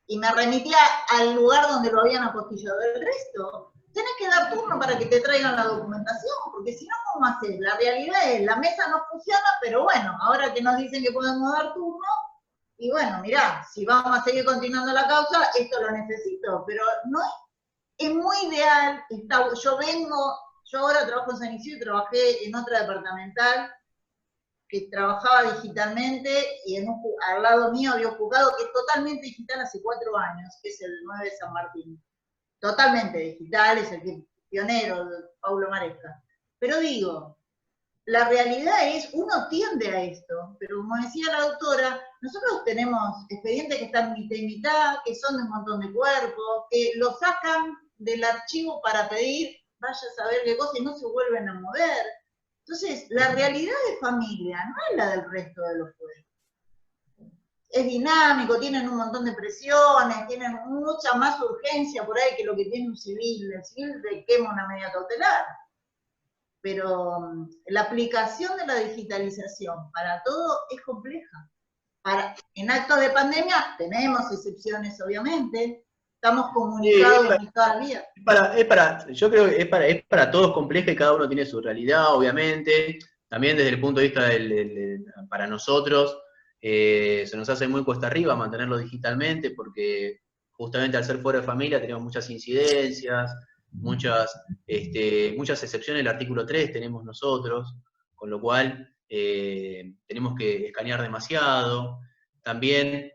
Y me remitía al lugar donde lo habían apostillado. El resto, tenés que dar turno para que te traigan la documentación, porque si no, ¿cómo haces? La realidad es, la mesa no funciona, pero bueno, ahora que nos dicen que podemos dar turno, y bueno, mirá, si vamos a seguir continuando la causa, esto lo necesito, pero no es muy ideal, yo ahora trabajo en San Isidro y trabajé en otra departamental, que trabajaba digitalmente, y al lado mío había un juzgado que es totalmente digital hace 4 años, que es el 9 de San Martín. Totalmente digital, es el pionero, Paulo Maresca. Pero digo, la realidad es, uno tiende a esto, pero como decía la doctora, nosotros tenemos expedientes que están mitad y mitad, que son de un montón de cuerpos, que lo sacan del archivo para pedir, vaya a saber qué cosa, y no se vuelven a mover. Entonces, la realidad de familia no es la del resto de los pueblos. Es dinámico, tienen un montón de presiones, tienen mucha más urgencia por ahí que lo que tiene un civil. El civil requema una medida cautelar. Pero la aplicación de la digitalización para todo es compleja. En actos de pandemia tenemos excepciones, obviamente. Estamos comunicados todavía. Yo creo que es para todos compleja y cada uno tiene su realidad, obviamente. También desde el punto de vista para nosotros, se nos hace muy cuesta arriba mantenerlo digitalmente porque justamente al ser fuera de familia tenemos muchas incidencias, muchas excepciones del artículo 3 tenemos nosotros, con lo cual tenemos que escanear demasiado. También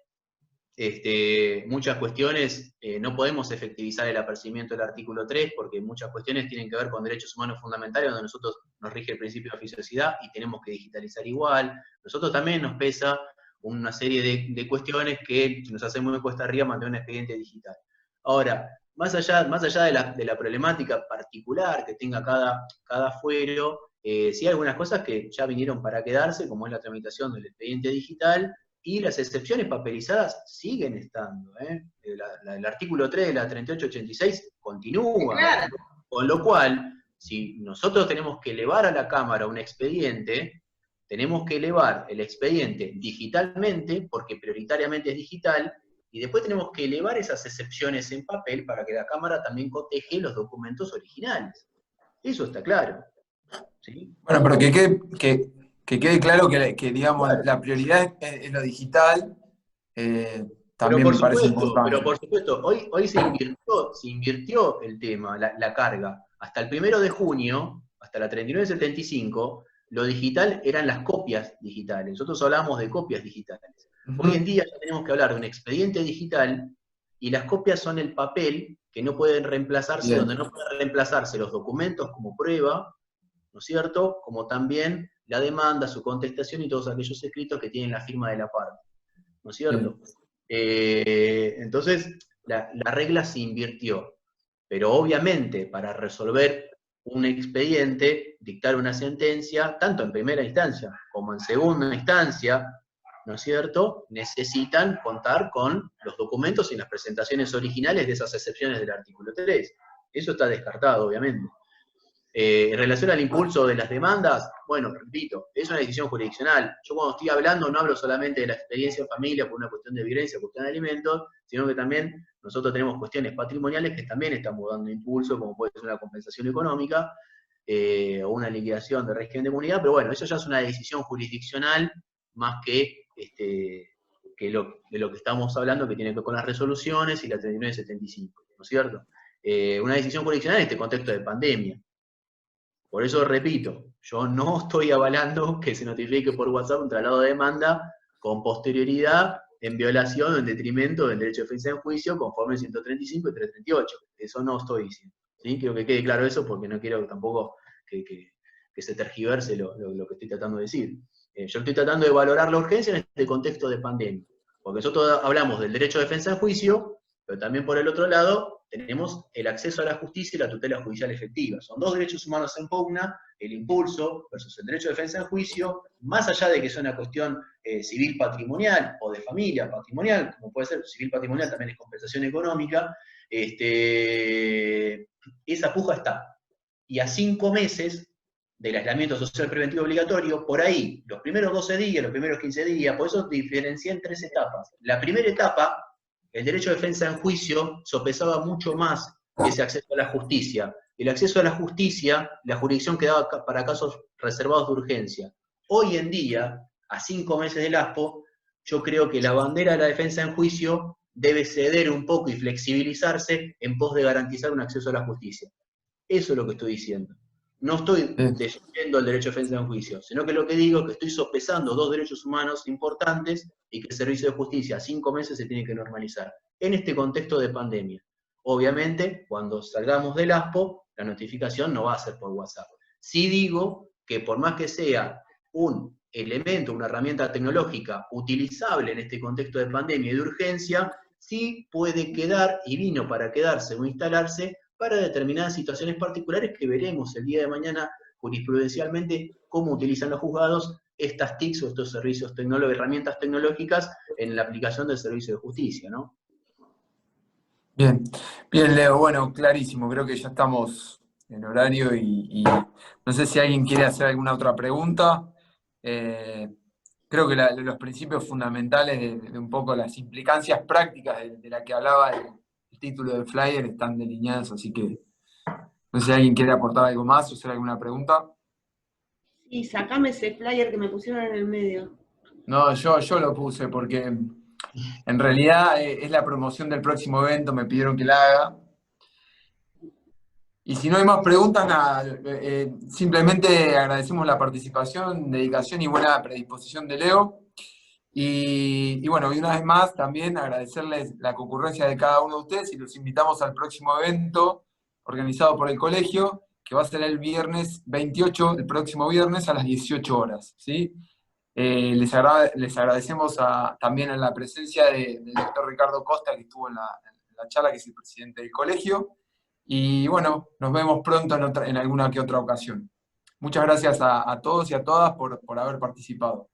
muchas cuestiones no podemos efectivizar el apercibimiento del artículo 3 porque muchas cuestiones tienen que ver con derechos humanos fundamentales donde nosotros nos rige el principio de oficiosidad y tenemos que digitalizar igual. Nosotros también nos pesa una serie de cuestiones que nos hacen muy cuesta arriba mantener un expediente digital. Ahora, más allá de la problemática particular que tenga cada fuero, sí hay algunas cosas que ya vinieron para quedarse, como es la tramitación del expediente digital, y las excepciones papelizadas siguen estando. El artículo 3 de la 3886 continúa. Claro. Con lo cual, si nosotros tenemos que elevar a la Cámara un expediente, tenemos que elevar el expediente digitalmente, porque prioritariamente es digital, y después tenemos que elevar esas excepciones en papel para que la Cámara también coteje los documentos originales. Eso está claro. ¿Sí? Bueno, pero que quede claro que digamos, claro, la prioridad es lo digital, también me parece importante. Pero por supuesto, hoy se invirtió el tema, la carga. Hasta el 1 de junio, hasta la 3975, lo digital eran las copias digitales. Nosotros hablamos de copias digitales. Hoy en día ya tenemos que hablar de un expediente digital y las copias son el papel que no pueden reemplazarse, donde no pueden reemplazarse los documentos como prueba, ¿no es cierto? Como también la demanda, su contestación y todos aquellos escritos que tienen la firma de la parte, ¿no es cierto? Entonces, la regla se invirtió, pero obviamente para resolver un expediente, dictar una sentencia, tanto en primera instancia como en segunda instancia, ¿no es cierto?, necesitan contar con los documentos y las presentaciones originales de esas excepciones del artículo 3. Eso está descartado, obviamente. En relación al impulso de las demandas, bueno, repito, es una decisión jurisdiccional. Yo cuando estoy hablando no hablo solamente de la experiencia en familia por una cuestión de violencia, cuestión de alimentos, sino que también nosotros tenemos cuestiones patrimoniales que también estamos dando impulso, como puede ser una compensación económica o una liquidación de régimen de comunidad, pero bueno, eso ya es una decisión jurisdiccional más que de lo que estamos hablando, que tiene que ver con las resoluciones y la 3975, ¿no es cierto? Una decisión jurisdiccional en este contexto de pandemia. Por eso repito, yo no estoy avalando que se notifique por WhatsApp un traslado de demanda con posterioridad en violación o en detrimento del derecho de defensa en juicio conforme 135 y 338. Eso no estoy diciendo. ¿sí? Quiero que quede claro eso porque no quiero tampoco que se tergiverse lo que estoy tratando de decir. Yo estoy tratando de valorar la urgencia en este contexto de pandemia, porque nosotros hablamos del derecho de defensa en juicio, pero también por el otro lado tenemos el acceso a la justicia y la tutela judicial efectiva. Son dos derechos humanos en pugna, el impulso versus el derecho de defensa en juicio, más allá de que sea una cuestión civil patrimonial o de familia patrimonial, como puede ser civil patrimonial, también es compensación económica, esa puja está. Y a 5 meses del aislamiento social preventivo obligatorio, por ahí, los primeros 12 días, los primeros 15 días, por eso diferencié en 3 etapas. La primera etapa, el derecho de defensa en juicio, sopesaba mucho más ese acceso a la justicia. El acceso a la justicia, la jurisdicción quedaba para casos reservados de urgencia. Hoy en día, a 5 meses del ASPO, yo creo que la bandera de la defensa en juicio debe ceder un poco y flexibilizarse en pos de garantizar un acceso a la justicia. Eso es lo que estoy diciendo. No estoy defendiendo el derecho de defensa en juicio, sino que lo que digo es que estoy sopesando dos derechos humanos importantes y que el servicio de justicia a 5 meses se tiene que normalizar. En este contexto de pandemia. Obviamente, cuando salgamos del ASPO, la notificación no va a ser por WhatsApp. Sí digo que por más que sea un elemento, una herramienta tecnológica utilizable en este contexto de pandemia y de urgencia, sí puede quedar, y vino para quedarse o instalarse, para determinadas situaciones particulares que veremos el día de mañana jurisprudencialmente cómo utilizan los juzgados estas TICs o estos servicios tecnológicos, herramientas tecnológicas en la aplicación del servicio de justicia, ¿no? Bien, bien, Leo, bueno, clarísimo, creo que ya estamos en horario y no sé si alguien quiere hacer alguna otra pregunta. Creo que los principios fundamentales de un poco las implicancias prácticas de la que hablaba el título del flyer están delineados, así que no sé si alguien quiere aportar algo más o hacer alguna pregunta. Sí, sacame ese flyer que me pusieron en el medio. No, yo lo puse porque en realidad es la promoción del próximo evento, me pidieron que la haga. Y si no hay más preguntas, nada, simplemente agradecemos la participación, dedicación y buena predisposición de Leo. Y bueno, y una vez más también agradecerles la concurrencia de cada uno de ustedes y los invitamos al próximo evento organizado por el colegio, que va a ser el viernes 28, el próximo viernes a las 18 horas. ¿Sí? Les agradecemos también a la presencia del doctor Ricardo Costa, que estuvo en la charla, que es el presidente del colegio. Y bueno, nos vemos pronto en alguna que otra ocasión. Muchas gracias a todos y a todas por haber participado.